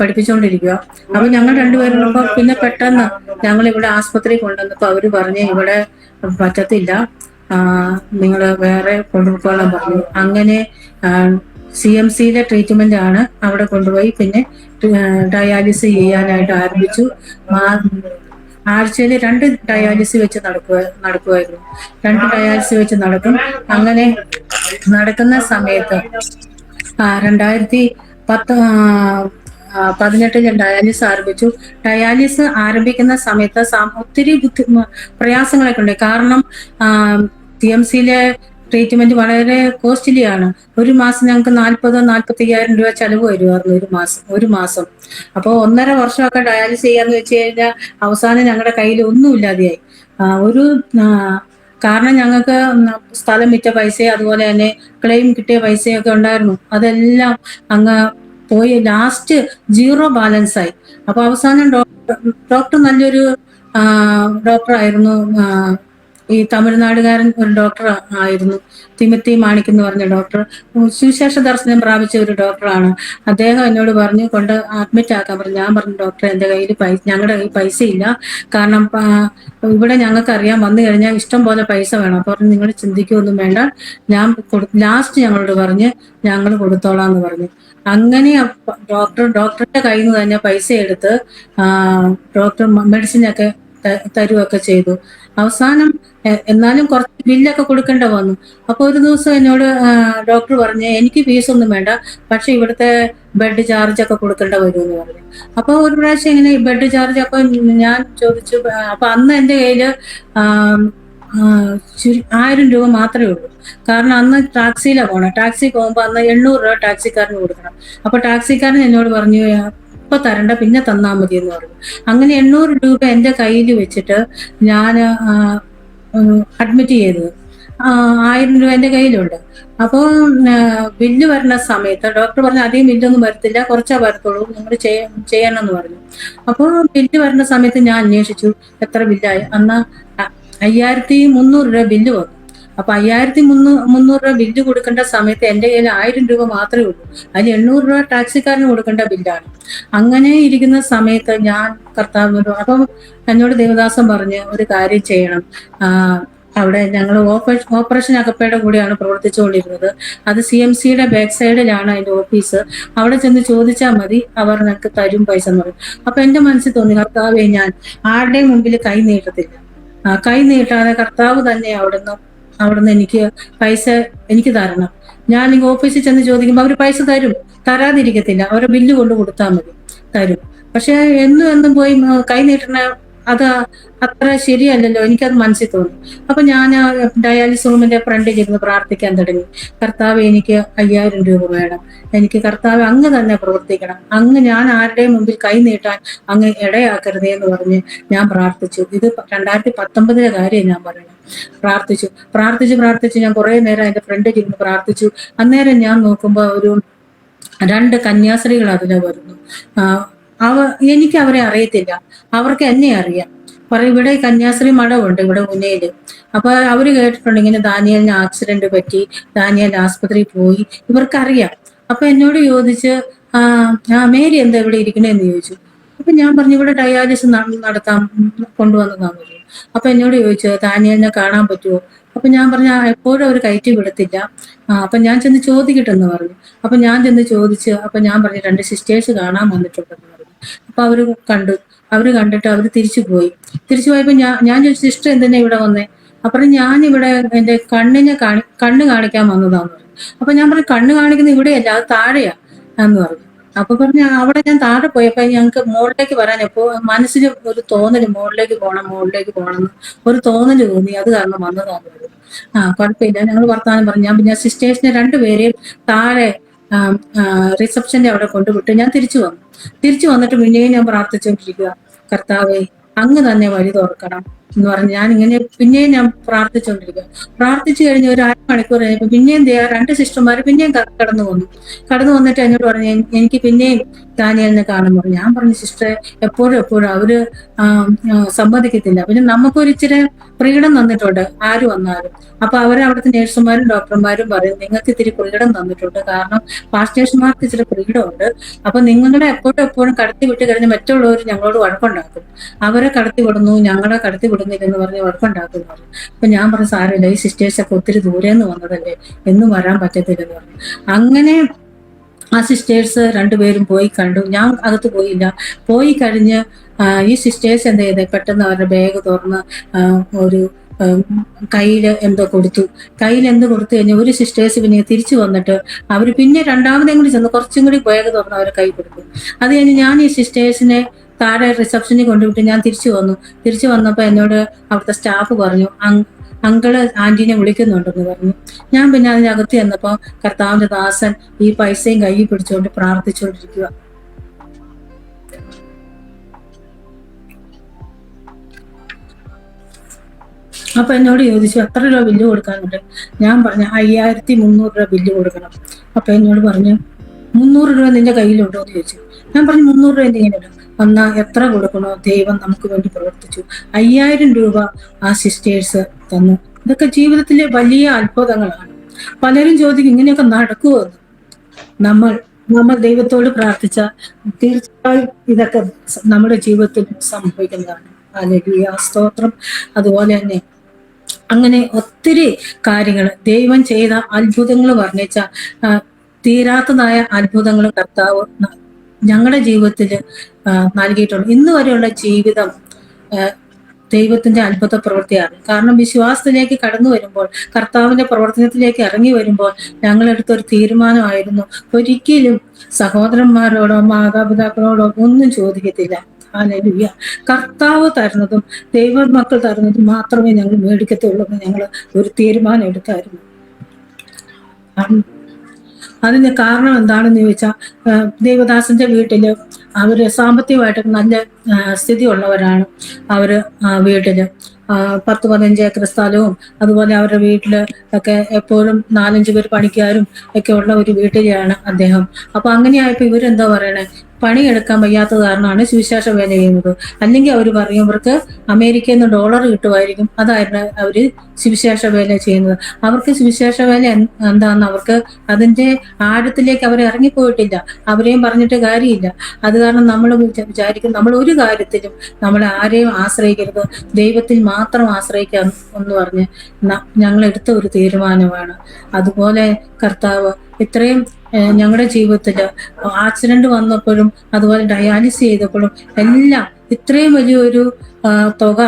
പഠിപ്പിച്ചുകൊണ്ടിരിക്കുക. അപ്പൊ ഞങ്ങൾ രണ്ടുപേരുള്ളപ്പോ പിന്നെ പെട്ടെന്ന് ഞങ്ങൾ ഇവിടെ ആസ്പത്രി കൊണ്ടുവന്നപ്പോ അവര് പറഞ്ഞ് ഇവിടെ പറ്റത്തില്ല, നിങ്ങൾ വേറെ കൊണ്ടുപോകാൻ പറഞ്ഞു. അങ്ങനെ CMCയിലെ ട്രീറ്റ്മെന്റ് ആണ്. അവിടെ കൊണ്ടുപോയി പിന്നെ ഡയാലിസിസ് ചെയ്യാനായിട്ട് ആരംഭിച്ചു. ആഴ്ചയിൽ 2 ഡയാലിസിസ് വെച്ച് നടക്കുമായിരുന്നു. 2 ഡയാലിസിസ് വെച്ച് നടക്കും. അങ്ങനെ നടക്കുന്ന സമയത്ത് 2018 ഡയാലിസിസ് ആരംഭിച്ചു. ഡയാലിസിസ് ആരംഭിക്കുന്ന സമയത്ത് ഒത്തിരി പ്രയാസങ്ങളൊക്കെ ഉണ്ട്. കാരണം TMCയിലെ ട്രീറ്റ്മെന്റ് വളരെ കോസ്റ്റ്ലി ആണ്. ഒരു മാസം ഞങ്ങൾക്ക് 40,000-45,000 രൂപ ചെലവ് വരുമായിരുന്നു ഒരു മാസം. അപ്പോൾ 1.5 വർഷമൊക്കെ ഡയാലിസിസ് ചെയ്യാന്ന് വെച്ച് കഴിഞ്ഞാൽ അവസാനം ഞങ്ങളുടെ കയ്യിൽ ഒന്നുമില്ലാതെയായി. ഒരു കാരണം ഞങ്ങൾക്ക് സ്ഥലം വിറ്റ പൈസ, അതുപോലെ തന്നെ ക്ലെയിം കിട്ടിയ പൈസയൊക്കെ ഉണ്ടായിരുന്നു. അതെല്ലാം അങ്ങ് പോയി. ലാസ്റ്റ് 0 ബാലൻസ് ആയി. അപ്പൊ അവസാനം ഡോക്ടർ നല്ലൊരു ഡോക്ടറായിരുന്നു. ഈ തമിഴ്നാടുകാരൻ ഒരു ഡോക്ടർ ആയിരുന്നു, തിമത്തി മാണിക് എന്ന് പറഞ്ഞ ഡോക്ടർ. സുവിശേഷ ദർശനം പ്രാപിച്ച ഒരു ഡോക്ടറാണ്. അദ്ദേഹം എന്നോട് പറഞ്ഞു കൊണ്ട് അഡ്മിറ്റ് ആക്കാൻ പറഞ്ഞു. ഞാൻ പറഞ്ഞു, ഡോക്ടർ എൻ്റെ കയ്യിൽ ഞങ്ങളുടെ കയ്യിൽ പൈസ ഇല്ല. കാരണം ഇവിടെ ഞങ്ങൾക്കറിയാം വന്നു കഴിഞ്ഞാൽ ഇഷ്ടം പോലെ പൈസ വേണം. അപ്പൊ പറഞ്ഞു, നിങ്ങൾ ചിന്തിക്കുകയൊന്നും വേണ്ട, ഞാൻ ലാസ്റ്റ് ഞങ്ങളോട് പറഞ്ഞ് ഞങ്ങൾ കൊടുത്തോളാം എന്ന് പറഞ്ഞു. അങ്ങനെ ഡോക്ടറുടെ കയ്യിൽ നിന്ന് തന്നെ പൈസ എടുത്ത് ഡോക്ടർ മെഡിസിനൊക്കെ തരുവൊക്കെ ചെയ്തു. അവസാനം എന്നാലും കുറച്ച് ബില്ലൊക്കെ കൊടുക്കേണ്ട വന്നു. അപ്പൊ ഒരു ദിവസം എന്നോട് ഡോക്ടർ പറഞ്ഞ്, എനിക്ക് ഫീസൊന്നും വേണ്ട, പക്ഷെ ഇവിടുത്തെ ബെഡ് ചാർജ് ഒക്കെ കൊടുക്കേണ്ട വരുമെന്ന് പറഞ്ഞു. അപ്പൊ ഒരു പ്രാവശ്യം ഇങ്ങനെ ബെഡ് ചാർജ് അപ്പൊ ഞാൻ ചോദിച്ചു. അപ്പൊ അന്ന് എൻ്റെ കയ്യില് 1000 രൂപ മാത്രമേ ഉള്ളൂ. കാരണം അന്ന് ടാക്സിയിലാണ് പോകണം. ടാക്സി പോകുമ്പോൾ അന്ന് 800 രൂപ ടാക്സിക്കാരന് കൊടുക്കണം. അപ്പൊ ടാക്സിക്കാരൻ എന്നോട് പറഞ്ഞു, ഇപ്പൊ തരണ്ട, പിന്നെ തന്നാ മതി എന്ന് പറഞ്ഞു. അങ്ങനെ 800 രൂപ എൻ്റെ കയ്യിൽ വെച്ചിട്ട് ഞാൻ അഡ്മിറ്റ് ചെയ്തത്. 1000 രൂപ എൻ്റെ കയ്യിലുണ്ട്. അപ്പോൾ ബില്ല് വരുന്ന സമയത്ത് ഡോക്ടർ പറഞ്ഞു, അധികം ബില്ലൊന്നും വരത്തില്ല, കുറച്ചാ വരത്തുള്ളൂ, നിങ്ങൾ ചെയ്യണമെന്ന് പറഞ്ഞു. അപ്പോൾ ബില്ല് വരുന്ന സമയത്ത് ഞാൻ അന്വേഷിച്ചു എത്ര ബില്ലായി. അന്ന് 5300 രൂപ ബില്ല് വന്നു. അപ്പൊ 5300 രൂപ ബില്ല് കൊടുക്കേണ്ട സമയത്ത് എൻ്റെ കയ്യിൽ 1000 രൂപ മാത്രമേ ഉള്ളൂ. അതിൽ 800 രൂപ ടാക്സിക്കാരന് കൊടുക്കേണ്ട ബില്ലാണ്. അങ്ങനെ ഇരിക്കുന്ന സമയത്ത് ഞാൻ കർത്താവിനോട്, അപ്പം എന്നോട് ദേവദാസൻ പറഞ്ഞ് ഒരു കാര്യം ചെയ്യണം. അവിടെ ഞങ്ങൾ ഓപ്പറേഷൻ അകപ്പയുടെ കൂടെയാണ് പ്രവർത്തിച്ചുകൊണ്ടിരുന്നത്. അത് CMCയുടെ ബാക്ക് സൈഡിലാണ് അതിന്റെ ഓഫീസ്. അവിടെ ചെന്ന് ചോദിച്ചാൽ മതി, അവർ നിനക്ക് തരും പൈസ എന്ന് പറയും. അപ്പൊ എന്റെ മനസ്സിൽ തോന്നി, കർത്താവെ, ഞാൻ ആരുടെയും മുമ്പിൽ കൈ നീട്ടത്തില്ല. കൈ നീട്ടാതെ കർത്താവ് തന്നെ അവിടുന്ന് എനിക്ക് പൈസ എനിക്ക് തരണം. ഞാൻ ഈ ഓഫീസിൽ ചെന്ന് ചോദിക്കുമ്പോൾ അവർ പൈസ തരും, തരാതിരിക്കത്തില്ല. അവരെ ബില്ല് കൊണ്ട് കൊടുത്താൽ മതി, തരും. പക്ഷെ എന്നും പോയി കൈ നീട്ടണ അത് അത്ര ശരിയല്ലല്ലോ, എനിക്കത് മനസ്സിൽ തോന്നി. അപ്പൊ ഞാൻ ഡയാലിസിസ് റൂമിന്റെ ഫ്രണ്ടിൽ ഇരുന്ന് പ്രാർത്ഥിക്കാൻ തുടങ്ങി. കർത്താവ്, എനിക്ക് 5000 രൂപ വേണം. എനിക്ക് കർത്താവ് അങ്ങ് തന്നെ പ്രവർത്തിക്കണം. അങ്ങ് ഞാൻ ആരുടെയും മുമ്പിൽ കൈ നീട്ടാൻ അങ്ങ് ഇടയാക്കരുതേ എന്ന് പറഞ്ഞ് ഞാൻ പ്രാർത്ഥിച്ചു. ഇത് 2019 കാര്യം ഞാൻ പറയുന്നത്. പ്രാർത്ഥിച്ചു ഞാൻ കുറെ നേരം എന്റെ ഫ്രണ്ടിൽ ഇരുന്ന് പ്രാർത്ഥിച്ചു. അന്നേരം ഞാൻ നോക്കുമ്പോ ഒരു 2 കന്യാസ്ത്രീകൾ അതിലെ വരുന്നു. എനിക്ക് അവരെ അറിയത്തില്ല, അവർക്ക് എന്നെ അറിയാം. ഇവിടെ കന്യാസ്ത്രീ മഠമുണ്ട് ഇവിടെ മുന്നേല്. അപ്പൊ അവര് കേട്ടിട്ടുണ്ട് ഇങ്ങനെ ദാനിയലിന് ആക്സിഡന്റ് പറ്റി, ദാനിയൽ ആസ്പത്രിയിൽ പോയി, ഇവർക്കറിയാം. അപ്പൊ എന്നോട് ചോദിച്ച്, മേരി എന്താ ഇവിടെ ഇരിക്കണേന്ന് ചോദിച്ചു. അപ്പൊ ഞാൻ പറഞ്ഞു, ഇവിടെ ഡയാലിസിസ് നടത്താൻ കൊണ്ടുവന്നതാന്ന് പറഞ്ഞു. അപ്പൊ എന്നോട് ചോദിച്ചു, ദാനിയലിനെ കാണാൻ പറ്റുമോ? അപ്പൊ ഞാൻ പറഞ്ഞു, എപ്പോഴും അവർ കയറ്റി വിടത്തില്ല. അപ്പൊ ഞാൻ ചെന്ന് ചോദിക്കട്ടെന്ന് പറഞ്ഞു. അപ്പൊ ഞാൻ ചെന്ന് ചോദിച്ചു. അപ്പൊ ഞാൻ പറഞ്ഞു, 2 സിസ്റ്റേഴ്സ് കാണാൻ വന്നിട്ടുണ്ടെന്ന് പറഞ്ഞു. അപ്പൊ അവര് കണ്ടിട്ട് അവര് തിരിച്ചു പോയപ്പോ ഞാൻ ചോദിച്ചു, സിസ്റ്റർ എന്തിനാ ഇവിടെ വന്നേ? അപ്പൊ ഞാനിവിടെ എന്റെ കണ്ണ് കാണിക്കാൻ വന്നതാന്ന് പറഞ്ഞു. അപ്പൊ ഞാൻ പറഞ്ഞു, കണ്ണ് കാണിക്കുന്ന ഇവിടെയല്ല, അത് താഴെയാ എന്ന് പറഞ്ഞു. അപ്പൊ പറഞ്ഞു, അവിടെ ഞാൻ താഴെ പോയപ്പോ ഞങ്ങൾക്ക് മുകളിലേക്ക് വരാൻ മനസ്സിൽ ഒരു തോന്നല്, മുകളിലേക്ക് പോകണം ഒരു തോന്നല് തോന്നി. അത് കാരണം വന്നതാന്ന് പറഞ്ഞു. കുഴപ്പമില്ല, ഞങ്ങൾ വർത്താനം പറഞ്ഞു. ഞാൻ പിന്നെ സിസ്റ്റേഴ്സിനെ 2 പേരെയും താഴെ റിസപ്ഷന്റെ അവിടെ കൊണ്ടുവിട്ട് ഞാൻ തിരിച്ചു വന്നിട്ട് പിന്നെയും ഞാൻ പ്രാർത്ഥിച്ചുകൊണ്ടിരിക്കുക, കർത്താവെ, അങ്ങ് തന്നെ വഴി തുറക്കണം, എന്ന് പറഞ്ഞ് ഞാൻ ഇങ്ങനെ പിന്നെയും ഞാൻ പ്രാർത്ഥിച്ചുകൊണ്ടിരിക്കുക. പ്രാർത്ഥിച്ചു കഴിഞ്ഞ് ഒരു അരമണിക്കൂർ കഴിഞ്ഞപ്പോൾ പിന്നെയും രണ്ട് സിസ്റ്റർമാർ പിന്നെയും കടന്നു വന്നിട്ട് എന്നോട് പറഞ്ഞു, എനിക്ക് പിന്നെയും ദാനിയേലിനെ കാണുമ്പോൾ. ഞാൻ പറഞ്ഞു, സിസ്റ്ററെ എപ്പോഴും അവര് സമ്മതിക്കത്തില്ല. പിന്നെ നമുക്കൊരു ഇച്ചിരി ഫ്രീഡം തന്നിട്ടുണ്ട് ആര് വന്നാലും. അപ്പൊ അവിടുത്തെ നേഴ്സുമാരും ഡോക്ടർമാരും പറയും, നിങ്ങൾക്ക് ഇത്തിരി ഫ്രീഡം തന്നിട്ടുണ്ട്, കാരണം പാസ്റ്റേഴ്സുമാർക്ക് ഇച്ചിരി ഫ്രീഡം ഉണ്ട്. അപ്പൊ നിങ്ങളുടെ എപ്പോഴും കടത്തി വിട്ട് കഴിഞ്ഞ് മറ്റുള്ളവർ ഞങ്ങളോട് വഴക്കുണ്ടാക്കും. അവരെ കടത്തി വിടുന്നു, ഞങ്ങളെ കടത്തി വിടുന്നില്ലെന്ന് പറഞ്ഞ് വഴക്കുണ്ടാക്കും പറഞ്ഞു. അപ്പൊ ഞാൻ പറഞ്ഞു, സാരമില്ല, ഈ സിസ്റ്റേഴ്സൊക്കെ ഒത്തിരി ദൂരേന്ന് വന്നതല്ലേ, എന്നും വരാൻ പറ്റത്തില്ലെന്ന് പറഞ്ഞു. അങ്ങനെ ആ സിസ്റ്റേഴ്സ് രണ്ടുപേരും പോയി കണ്ടു. ഞാൻ അകത്ത് പോയില്ല. പോയി കഴിഞ്ഞ് ഈ സിസ്റ്റേഴ്സ് എന്ത് ചെയ്തേ, പെട്ടെന്ന് അവരുടെ ബാഗ് തുറന്ന് ഒരു കയ്യിൽ എന്തോ കൊടുത്തു. കയ്യിൽ എന്ത് കൊടുത്തു കഴിഞ്ഞാൽ ഒരു സിസ്റ്റേഴ്സ് പിന്നെ തിരിച്ചു വന്നിട്ട് അവർ പിന്നെ രണ്ടാമതേം കൂടി ചെന്ന് കുറച്ചും കൂടി ബാഗ് തുറന്ന് അവരെ കൈ കൊടുത്തു. അത് കഴിഞ്ഞ് ഞാൻ ഈ സിസ്റ്റേഴ്സിനെ താഴെ റിസപ്ഷനിൽ കൊണ്ടുവിട്ട് ഞാൻ തിരിച്ചു വന്നപ്പോൾ എന്നോട് അവിടുത്തെ സ്റ്റാഫ് പറഞ്ഞു, അങ്കിള് ആന്റീനെ വിളിക്കുന്നുണ്ടെന്ന് പറഞ്ഞു. ഞാൻ പിന്നെ അതിനകത്ത് ചെന്നപ്പോ കർത്താവിന്റെ ദാസൻ ഈ പൈസയും കയ്യിൽ പിടിച്ചുകൊണ്ട് പ്രാർത്ഥിച്ചുകൊണ്ടിരിക്കുക. അപ്പൊ എന്നോട് ചോദിച്ചു, എത്ര രൂപ ബില്ല് കൊടുക്കാനുണ്ട്? ഞാൻ പറഞ്ഞു, 5300 രൂപ ബില്ല് കൊടുക്കണം. അപ്പൊ എന്നോട് പറഞ്ഞു, 300 രൂപ നിന്റെ കയ്യിലുണ്ടോ എന്ന് ചോദിച്ചു. ഞാൻ പറഞ്ഞു, 300 രൂപ എന്തെങ്കിലും എന്നാ എത്ര കൊടുക്കണോ? ദൈവം നമുക്ക് വേണ്ടി പ്രവർത്തിച്ചു. 5000 രൂപ ആ സിസ്റ്റേഴ്സ് തന്നു. ഇതൊക്കെ ജീവിതത്തിലെ വലിയ അത്ഭുതങ്ങളാണ്. പലരും ചോദിക്കും, ഇങ്ങനെയൊക്കെ നടക്കുമോ എന്ന്. നമ്മൾ ദൈവത്തോട് പ്രാർത്ഥിച്ച തീർച്ചയായും ഇതൊക്കെ നമ്മുടെ ജീവിതത്തിൽ സംഭവിക്കുന്നതാണ്. ഹല്ലേലൂയ, സ്തോത്രം. അതുപോലെ തന്നെ അങ്ങനെ ഒത്തിരി കാര്യങ്ങൾ ദൈവം ചെയ്ത അത്ഭുതങ്ങൾ വർണ്ണിച്ച തീരാത്തതായ അത്ഭുതങ്ങൾ കർത്താവ് ഞങ്ങളുടെ ജീവിതത്തിൽ നൽകിയിട്ടുണ്ട്. ഇന്ന് വരെയുള്ള ജീവിതം ദൈവത്തിന്റെ അത്ഭുത പ്രവൃത്തിയാണ്. കാരണം വിശ്വാസത്തിലേക്ക് കടന്നു വരുമ്പോൾ, കർത്താവിന്റെ പ്രവർത്തനത്തിലേക്ക് ഇറങ്ങി വരുമ്പോൾ ഞങ്ങളെടുത്തൊരു തീരുമാനമായിരുന്നു, ഒരിക്കലും സഹോദരന്മാരോടോ മാതാപിതാക്കളോടോ ഒന്നും ചോദിക്കത്തില്ല. ഹല്ലേലൂയ. കർത്താവ് തരുന്നതും ദൈവമക്കൾ തരുന്നതും മാത്രമേ ഞങ്ങൾ മേടിക്കത്തുള്ളൂ എന്ന് ഞങ്ങൾ ഒരു തീരുമാനം എടുത്തായിരുന്നു. അതിന് കാരണം എന്താണെന്ന് ചോദിച്ചാൽ, ദേവദാസന്റെ വീട്ടില് അവര് സാമ്പത്തികമായിട്ട് നല്ല സ്ഥിതി ഉള്ളവരാണ്. അവര് വീട്ടില് 10-15 ഏക്കർ സ്ഥലവും, അതുപോലെ അവരുടെ വീട്ടില് ഒക്കെ എപ്പോഴും 4-5 പേര് പണിക്കാരും ഒക്കെ ഉള്ള ഒരു വീട്ടിലാണ് അദ്ദേഹം. അപ്പൊ അങ്ങനെയായപ്പോ ഇവരെന്താ പറയണേ, പണിയെടുക്കാൻ വയ്യാത്തത് കാരണമാണ് സുവിശേഷ വേല ചെയ്യുന്നത്. അല്ലെങ്കിൽ അവർ പറയും അവർക്ക് അമേരിക്കയിൽ നിന്ന് ഡോളർ കിട്ടുമായിരിക്കും, അതായിരുന്നു അവര് സുവിശേഷ വേല ചെയ്യുന്നത്. അവർക്ക് സുവിശേഷ വേല എന്താന്ന് അവർക്ക് അതിന്റെ ആഴത്തിലേക്ക് അവർ ഇറങ്ങിപ്പോയിട്ടില്ല. അവരെയും പറഞ്ഞിട്ട് കാര്യമില്ല. അത് കാരണം നമ്മൾ വിചാരിക്കും, നമ്മൾ ഒരു കാര്യത്തിലും നമ്മൾ ആരെയും ആശ്രയിക്കരുത്, ദൈവത്തിൽ മാത്രം ആശ്രയിക്കാം എന്ന് പറഞ്ഞ് ഞങ്ങൾ എടുത്ത ഒരു തീരുമാനമാണ്. അതുപോലെ കർത്താവ് ഇത്രയും ഞങ്ങളുടെ ജീവിതത്തില് ആക്സിഡന്റ് വന്നപ്പോഴും, അതുപോലെ ഡയാലിസിസ് ചെയ്തപ്പോഴും എല്ലാം ഇത്രയും വലിയൊരു തുക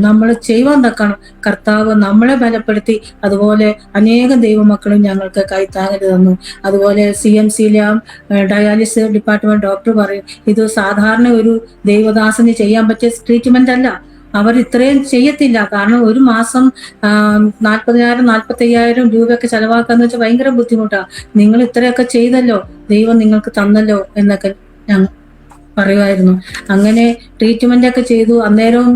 നമ്മൾ ചെയ്യുവാൻ തക്കണം കർത്താവ് നമ്മളെ ബലപ്പെടുത്തി. അതുപോലെ അനേകം ദൈവമക്കളും ഞങ്ങൾക്ക് കൈത്താങ്ങല് തന്നു. അതുപോലെ CMCയിലെ ഡയാലിസിസ് ഡിപ്പാർട്ട്മെന്റ് ഡോക്ടർ പറയും, ഇത് സാധാരണ ഒരു ദൈവദാസന് ചെയ്യാൻ പറ്റിയ ട്രീറ്റ്മെന്റ് അല്ല. അവർ ഇത്രയും ചെയ്യത്തില്ല. കാരണം ഒരു മാസം 40,000-45,000 രൂപയൊക്കെ ചെലവാക്കാന്ന് വെച്ചാൽ ഭയങ്കര ബുദ്ധിമുട്ടാണ്. നിങ്ങൾ ഇത്രയൊക്കെ ചെയ്തല്ലോ, ദൈവം നിങ്ങൾക്ക് തന്നല്ലോ എന്നൊക്കെ ഞാൻ പറയുമായിരുന്നു. അങ്ങനെ ട്രീറ്റ്മെന്റ് ഒക്കെ ചെയ്തു. അന്നേരവും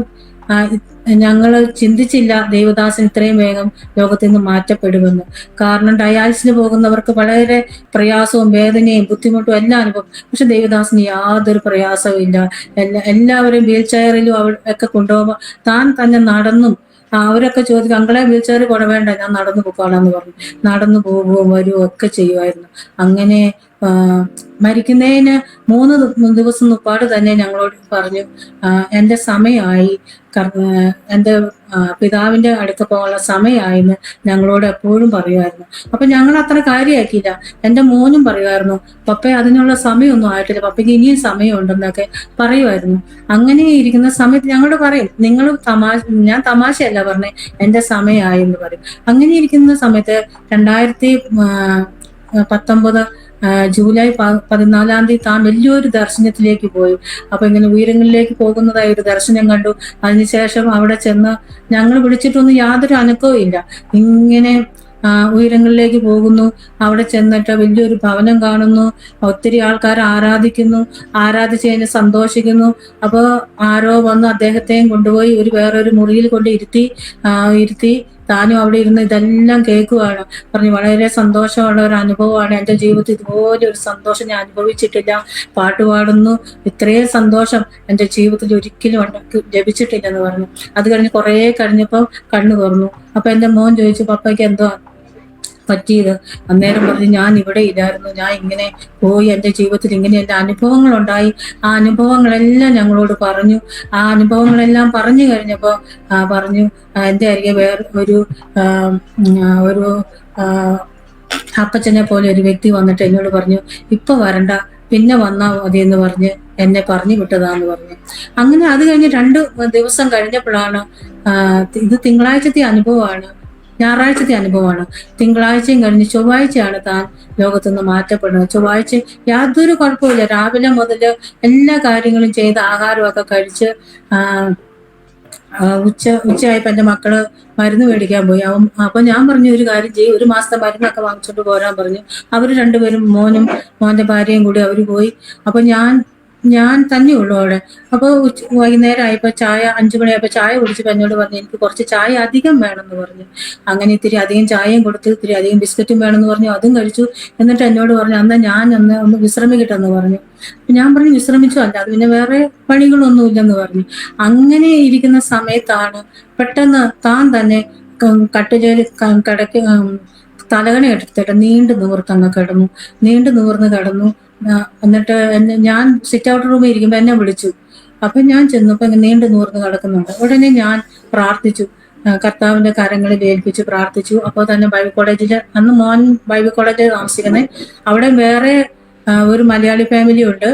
ഞങ്ങൾ ചിന്തിച്ചില്ല ദേവദാസൻ ഇത്രയും വേഗം ലോകത്തിൽ നിന്ന് മാറ്റപ്പെടുമെന്ന്. കാരണം ഡയാലിസിന് പോകുന്നവർക്ക് വളരെ പ്രയാസവും വേദനയും ബുദ്ധിമുട്ടും എല്ലാം അനുഭവം. പക്ഷെ ദേവദാസിന് യാതൊരു പ്രയാസവും ഇല്ല. എല്ലാവരും വീൽ ചെയറിലും ഒക്കെ കൊണ്ടുപോകുമ്പോൾ താൻ തന്നെ നടന്നും. അവരൊക്കെ ചോദിക്കും, അങ്കളെ വീൽ ചെയറിൽ കൊണ്ടുവേണ്ട, ഞാൻ നടന്നു പോകാമെന്ന് പറഞ്ഞു. നടന്നു പോവുകയും വരുവോ ഒക്കെ ചെയ്യുമായിരുന്നു. അങ്ങനെ മരിക്കുന്നതിന് 3 ദിവസം മുപ്പാട് തന്നെ ഞങ്ങളോട് പറഞ്ഞു, എൻ്റെ സമയമായി, എൻ്റെ പിതാവിന്റെ അടുത്ത് പോകാനുള്ള സമയമായെന്ന് ഞങ്ങളോട് എപ്പോഴും പറയുമായിരുന്നു. അപ്പൊ ഞങ്ങൾ അത്ര കാര്യമാക്കിയില്ല. എൻ്റെ മോനും പറയുമായിരുന്നു, പപ്പ അതിനുള്ള സമയമൊന്നും ആയിട്ടില്ല, പപ്പയ്ക്ക് ഇനിയും സമയമുണ്ടെന്നൊക്കെ പറയുമായിരുന്നു. അങ്ങനെ ഇരിക്കുന്ന സമയത്ത് ഞങ്ങളോട് പറയും, നിങ്ങൾ ഞാൻ തമാശയല്ല പറഞ്ഞേ, എൻ്റെ സമയമായി എന്ന് പറയും. അങ്ങനെ ഇരിക്കുന്ന സമയത്ത് 2019 ജൂലൈ 14-ാം തീയതി താൻ വലിയൊരു ദർശനത്തിലേക്ക് പോയി. അപ്പൊ ഇങ്ങനെ ഉയരങ്ങളിലേക്ക് പോകുന്നതായി ഒരു ദർശനം കണ്ടു. അതിനുശേഷം അവിടെ ചെന്ന് ഞങ്ങൾ വിളിച്ചിട്ടൊന്നും യാതൊരു അനക്കവും ഇല്ല. ഇങ്ങനെ ഉയരങ്ങളിലേക്ക് പോകുന്നു. അവിടെ ചെന്നിട്ട് വലിയൊരു ഭവനം കാണുന്നു, ഒത്തിരി ആൾക്കാർ ആരാധിക്കുന്നു, ആരാധിച്ചതിന് സന്തോഷിക്കുന്നു. അപ്പോൾ ആരോ വന്ന് അദ്ദേഹത്തെയും കൊണ്ടുപോയി വേറൊരു മുറിയിൽ കൊണ്ട് ഇരുത്തി താനും അവിടെ ഇരുന്ന് ഇതെല്ലാം കേൾക്കുവാണ്. പറഞ്ഞു വളരെ സന്തോഷമുള്ള ഒരു അനുഭവമാണ്, എൻ്റെ ജീവിതത്തിൽ ഇതുപോലെ ഒരു സന്തോഷം ഞാൻ അനുഭവിച്ചിട്ടില്ല. പാട്ട് പാടുന്നു, ഇത്രയും സന്തോഷം എൻ്റെ ജീവിതത്തിൽ ഒരിക്കലും ലഭിച്ചിട്ടില്ലെന്ന് പറഞ്ഞു. അത് കഴിഞ്ഞ് കുറേ കഴിഞ്ഞപ്പോൾ കണ്ണു തുറന്നു. അപ്പൊ എൻ്റെ മോൻ ചോദിച്ചു, പപ്പയ്ക്ക് എന്തോ പറ്റിയത്? അന്നേരം പറഞ്ഞു, ഞാൻ ഇവിടെ ഇല്ലായിരുന്നു, ഞാൻ ഇങ്ങനെ പോയി, എൻ്റെ ജീവിതത്തിൽ ഇങ്ങനെ എൻ്റെ അനുഭവങ്ങൾ ഉണ്ടായി. ആ അനുഭവങ്ങളെല്ലാം ഞങ്ങളോട് പറഞ്ഞു. ആ അനുഭവങ്ങളെല്ലാം പറഞ്ഞു കഴിഞ്ഞപ്പോൾ പറഞ്ഞു, എൻ്റെ അരികെ വേറെ ഒരു അപ്പച്ചനെ പോലെ ഒരു വ്യക്തി വന്നിട്ട് എന്നോട് പറഞ്ഞു, ഇപ്പൊ വരണ്ട, പിന്നെ വന്നാ മതി എന്ന് പറഞ്ഞ് എന്നെ പറഞ്ഞു വിട്ടതാന്ന് പറഞ്ഞു. അങ്ങനെ അത് കഴിഞ്ഞ് 2 ദിവസം കഴിഞ്ഞപ്പോഴാണ്, ഇത് തിങ്കളാഴ്ചത്തെ അനുഭവമാണ്, ഞായറാഴ്ചത്തെ അനുഭവമാണ്. തിങ്കളാഴ്ചയും കഴിഞ്ഞ് ചൊവ്വാഴ്ചയാണ് താൻ ലോകത്തുനിന്ന് മാറ്റപ്പെടുന്നത്. ചൊവ്വാഴ്ച യാതൊരു കുഴപ്പമില്ല, രാവിലെ മുതൽ എല്ലാ കാര്യങ്ങളും ചെയ്ത് ആഹാരമൊക്കെ കഴിച്ച് ഉച്ചയായപ്പോ എൻ്റെ മക്കള് മരുന്ന് മേടിക്കാൻ പോയി. അപ്പൊ ഞാൻ പറഞ്ഞു, ഒരു കാര്യം ചെയ്യും, 1 മാസത്തെ മരുന്നൊക്കെ വാങ്ങിച്ചോണ്ട് പോരാൻ പറഞ്ഞു. അവര് രണ്ടുപേരും, മോനും മോന്റെ ഭാര്യയും കൂടി അവര് പോയി. അപ്പൊ ഞാൻ തന്നെ ഉള്ളു അവിടെ. അപ്പൊ വൈകുന്നേരം ആയപ്പോ 5 മണിയായപ്പോ ചായ കുടിച്ചപ്പോ എന്നോട് പറഞ്ഞു, എനിക്ക് കുറച്ച് ചായ അധികം വേണമെന്ന് പറഞ്ഞു. അങ്ങനെ ഇത്തിരി അധികം ചായയും കൊടുത്ത്, ഇത്തിരി അധികം ബിസ്ക്കറ്റും വേണമെന്ന് പറഞ്ഞു. അതും കഴിച്ചു. എന്നിട്ട് എന്നോട് പറഞ്ഞു, എന്നാ ഞാൻ ഒന്ന് വിശ്രമിക്കട്ടെന്ന് പറഞ്ഞു. ഞാൻ പറഞ്ഞു, വിശ്രമിച്ചോ? അല്ല, അത് പിന്നെ വേറെ പണികളൊന്നും ഇല്ലെന്ന് പറഞ്ഞു. അങ്ങനെ ഇരിക്കുന്ന സമയത്താണ് പെട്ടെന്ന് താൻ തന്നെ കട്ടിലേൽ കിടക്ക് തലകണ എടുത്തിട്ട് നീണ്ടു നിവർന്ന് കിടന്നു. എന്നിട്ട് ഞാൻ സിറ്റ് ഔട്ട് റൂമിൽ ഇരിക്കുമ്പോ എന്നെ വിളിച്ചു. അപ്പൊ ഞാൻ ചെന്നപ്പോ നീണ്ടു നിവർന്ന് കിടക്കുന്നുണ്ട്. ഉടനെ ഞാൻ പ്രാർത്ഥിച്ചു, കർത്താവിന്റെ കരങ്ങളിൽ ഏൽപ്പിച്ച് പ്രാർത്ഥിച്ചു. അപ്പോൾ തന്നെ ബൈബിൾ കോളേജിൽ, അന്ന് മോൻ ബൈബിൾ കോളേജിൽ താമസിക്കുന്നത്, അവിടെ വേറെ ഒരു മലയാളി ഫാമിലി ഉണ്ട്,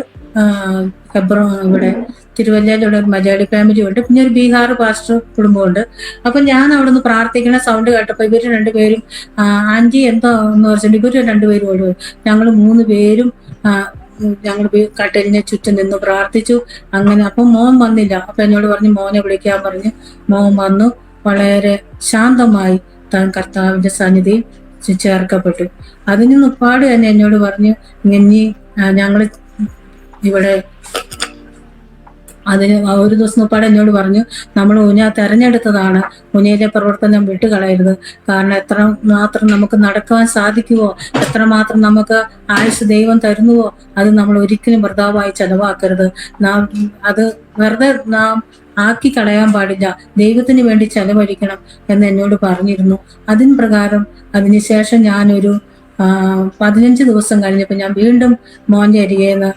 ഇവിടെ തിരുവല്ലയിലുള്ള ഒരു മലയാളി ഫാമിലി ഉണ്ട്, പിന്നെ ഒരു ബീഹാർ പാസ്റ്റർ കുടുംബമുണ്ട്. അപ്പൊ ഞാൻ അവിടെ നിന്ന് പ്രാർത്ഥിക്കണ സൗണ്ട് കേട്ടപ്പോ ഇവര് രണ്ടുപേരും ആന്റി എന്തോ എന്ന് പറഞ്ഞിട്ട് ഇവര് രണ്ടുപേരും ഓടി. ഞങ്ങൾ 3 പേരും ഞങ്ങൾ കട്ടലിനെ ചുറ്റും നിന്ന് പ്രാർത്ഥിച്ചു. അങ്ങനെ അപ്പൊ മോൻ വന്നില്ല. അപ്പൊ എന്നോട് പറഞ്ഞു, മോനെ വിളിക്കാൻ പറഞ്ഞു. മോൻ വന്നു, വളരെ ശാന്തമായി താൻ കർത്താവിന്റെ സന്നിധിയിൽ ചേർക്കപ്പെട്ടു. അതിന് മുപ്പാട് തന്നെ എന്നോട് പറഞ്ഞു, ഇനി ഞങ്ങള് ഇവിടെ അതിന് ഒരു ദിവസം മുപ്പാട് എന്നോട് പറഞ്ഞു, നമ്മൾ ഊന തെരഞ്ഞെടുത്തതാണ്, ഊനയിലെ പ്രവർത്തനം വിട്ടുകളയരുത്. കാരണം എത്രമാത്രം നമുക്ക് നടക്കാൻ സാധിക്കുവോ, എത്രമാത്രം നമുക്ക് ആയുസ് ദൈവം തരുന്നുവോ, അത് നമ്മൾ ഒരിക്കലും വൃഥാവായി ചെലവാക്കരുത്. അത് വെറുതെ നാം ആക്കി കളയാൻ പാടില്ല, ദൈവത്തിന് വേണ്ടി ചെലവഴിക്കണം എന്ന് എന്നോട് പറഞ്ഞിരുന്നു. അതിന് പ്രകാരം അതിനുശേഷം ഞാനൊരു 15 ദിവസം കഴിഞ്ഞപ്പോൾ ഞാൻ വീണ്ടും മോന്റെ അരികേന്ന്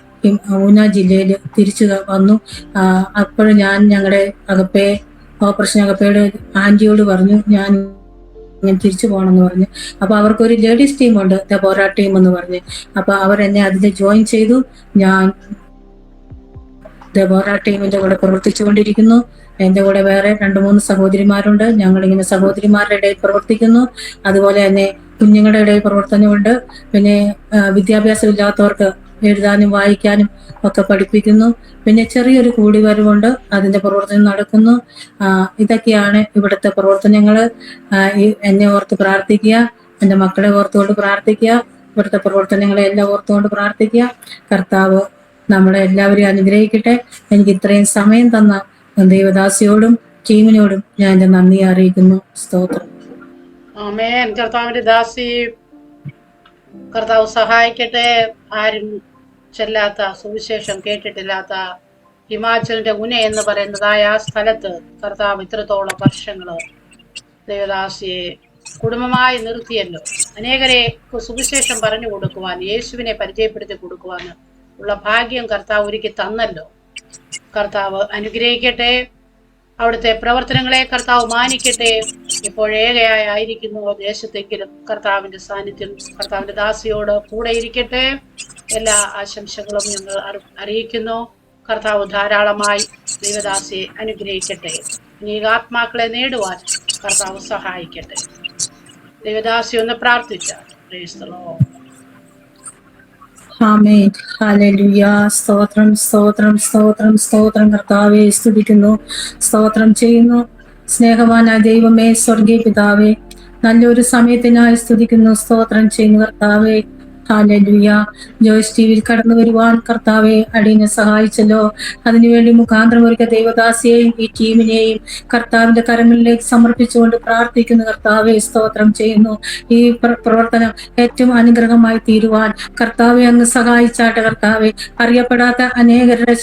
ഊന ജില്ലയിൽ തിരിച്ചു വന്നു. അപ്പോഴും ഞാൻ ഞങ്ങളുടെ ഓപ്പറേഷൻ അകപ്പയുടെ ആന്റിയോട് പറഞ്ഞു, ഞാൻ തിരിച്ചു പോകണമെന്ന് പറഞ്ഞു. അപ്പൊ അവർക്കൊരു ലേഡീസ് ടീമുണ്ട്, ദബോറ ടീം എന്ന് പറഞ്ഞ്. അപ്പൊ അവരെന്നെ അതിൽ ജോയിൻ ചെയ്തു. ഞാൻ ദബോറ ടീമിന്റെ കൂടെ പ്രവർത്തിച്ചുകൊണ്ടിരിക്കുന്നു. എന്റെ കൂടെ വേറെ 2-3 സഹോദരിമാരുണ്ട്. ഞങ്ങളിങ്ങനെ സഹോദരിമാരുടെ ഇടയിൽ പ്രവർത്തിക്കുന്നു. അതുപോലെ തന്നെ കുഞ്ഞുങ്ങളുടെ ഇടയിൽ പ്രവർത്തനമുണ്ട്. പിന്നെ വിദ്യാഭ്യാസം ഇല്ലാത്തവർക്ക് എഴുതാനും വായിക്കാനും ഒക്കെ പഠിപ്പിക്കുന്നു. പിന്നെ ചെറിയൊരു കൂടിവരവുണ്ട്, അതിന്റെ പ്രവർത്തനം നടക്കുന്നു. ഇതൊക്കെയാണ് ഇവിടുത്തെ പ്രവർത്തനങ്ങള്. എന്നെ ഓർത്ത് പ്രാർത്ഥിക്കുക, എൻ്റെ മക്കളെ ഓർത്തുകൊണ്ട് പ്രാർത്ഥിക്കുക, ഇവിടുത്തെ പ്രവർത്തനങ്ങളെ എല്ലാം ഓർത്തുകൊണ്ട് പ്രാർത്ഥിക്കുക. കർത്താവ് നമ്മളെ എല്ലാവരെയും അനുഗ്രഹിക്കട്ടെ. എനിക്ക് ഇത്രയും സമയം തന്ന ദൈവദാസിയോടും ടീമിനോടും ഞാൻ എൻ്റെ നന്ദി അറിയിക്കുന്നു. സ്തോത്രം. ആമേൻ. കർത്താവിന്റെ ദാസി, കർത്താവ് സഹായിക്കട്ടെ. ആരും ചെല്ലാത്ത, സുവിശേഷം കേട്ടിട്ടില്ലാത്ത ഹിമാചലിന്റെ ഉന എന്ന് പറയുന്നതായ ആ സ്ഥലത്ത് കർത്താവ് ഇത്രത്തോളം വർഷങ്ങള് ദേവദാസിയെ കുടുംബമായി നിർത്തിയല്ലോ. അനേകരെ സുവിശേഷം പറഞ്ഞു കൊടുക്കുവാൻ, യേശുവിനെ പരിചയപ്പെടുത്തി കൊടുക്കുവാൻ ഉള്ള ഭാഗ്യം കർത്താവ് ഒരുക്കി തന്നല്ലോ. കർത്താവ് അനുഗ്രഹിക്കട്ടെ. അവിടുത്തെ പ്രവർത്തനങ്ങളെ കർത്താവ് മാനിക്കട്ടെ. ഇപ്പോഴേകയായിരിക്കുന്നു ദേശത്തെങ്കിലും കർത്താവിന്റെ സാന്നിധ്യം കർത്താവിന്റെ ദാസിയോട് കൂടെ ഇരിക്കട്ടെ. എല്ലാ ആശംസകളും ഞങ്ങൾ അറിയിക്കുന്നു. കർത്താവ് ധാരാളമായി ദൈവദാസിയെ അനുഗ്രഹിക്കട്ടെ. അനേക ആത്മാക്കളെ നേടുവാൻ കർത്താവ് സഹായിക്കട്ടെ. ദൈവദാസി ഒന്ന് പ്രാർത്ഥിച്ച. ആമേൻ. ഹല്ലേലൂയ. സ്തോത്രം, സ്തോത്രം, സ്തോത്രം, സ്തോത്രം. കർത്താവെ സ്തുതിക്കുന്നു, സ്തോത്രം ചെയ്യുന്നു. സ്നേഹവാനായ ദൈവമേ, സ്വർഗീയ പിതാവേ, നല്ലൊരു സമയത്തിനായി സ്തുതിക്കുന്നു, സ്തോത്രം ചെയ്യുന്നു കർത്താവെ. ഹല്ലേലൂയ. ജോയ്സ് ടിവിയിൽ കടന്നു വരുവാൻ കർത്താവെ അടിയനെ സഹായിച്ചല്ലോ. അതിനുവേണ്ടി മുഖാന്തരം ഒരുക്കിയ ദൈവദാസിയെയും ഈ ടീമിനെയും കർത്താവിന്റെ കരങ്ങളിലേക്ക് സമർപ്പിച്ചുകൊണ്ട് പ്രാർത്ഥിക്കുന്നു കർത്താവെ. സ്തോത്രം ചെയ്യുന്നു. ഈ പ്രവർത്തനം ഏറ്റവും അനുഗ്രഹമായി തീരുവാൻ കർത്താവെ അങ്ങ് സഹായിച്ചാട്ടെ കർത്താവെ. അറിയപ്പെടാത്ത അനേകരുടെ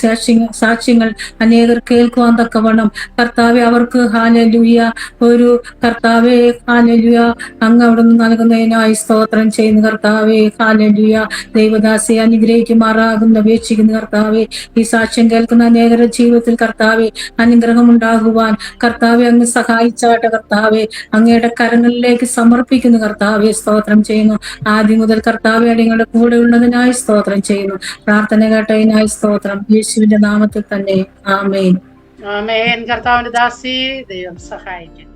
സാക്ഷ്യങ്ങൾ അനേകർ കേൾക്കുവാൻ തക്കവണ്ണം കർത്താവെ അവർക്ക് ഹല്ലേലൂയ ഒരു കർത്താവെ ഹല്ലേലൂയ അങ്ങ് അവിടുന്ന് നൽകുന്നതിനായി സ്തോത്രം ചെയ്യുന്നു കർത്താവെ. ഹല്ലേലൂയ. ദൈവദാസിയെ അനുഗ്രഹിക്കുമാറാകുന്ന അപേക്ഷിക്കുന്ന കർത്താവെ. ഈ സാക്ഷ്യം കേൾക്കുന്ന അനേകരുടെ ജീവിതത്തിൽ കർത്താവെ അനുഗ്രഹം ഉണ്ടാകുവാൻ കർത്താവെ അങ്ങ് സഹായിച്ചാട്ടെ കർത്താവെ. അങ്ങയുടെ കരങ്ങളിലേക്ക് സമർപ്പിക്കുന്നു കർത്താവെ. സ്തോത്രം ചെയ്യുന്നു. ആദ്യം മുതൽ കർത്താവെ നിങ്ങളുടെ കൂടെ ഉള്ളതിനായി സ്തോത്രം ചെയ്യുന്നു. പ്രാർത്ഥന കേട്ടതിനായി സ്തോത്രം. യേശുവിന്റെ നാമത്തിൽ തന്നെ ആമേൻ. ആമേൻ. കർത്താവിന്റെ ദാസി, ദൈവം സഹായിക്കും.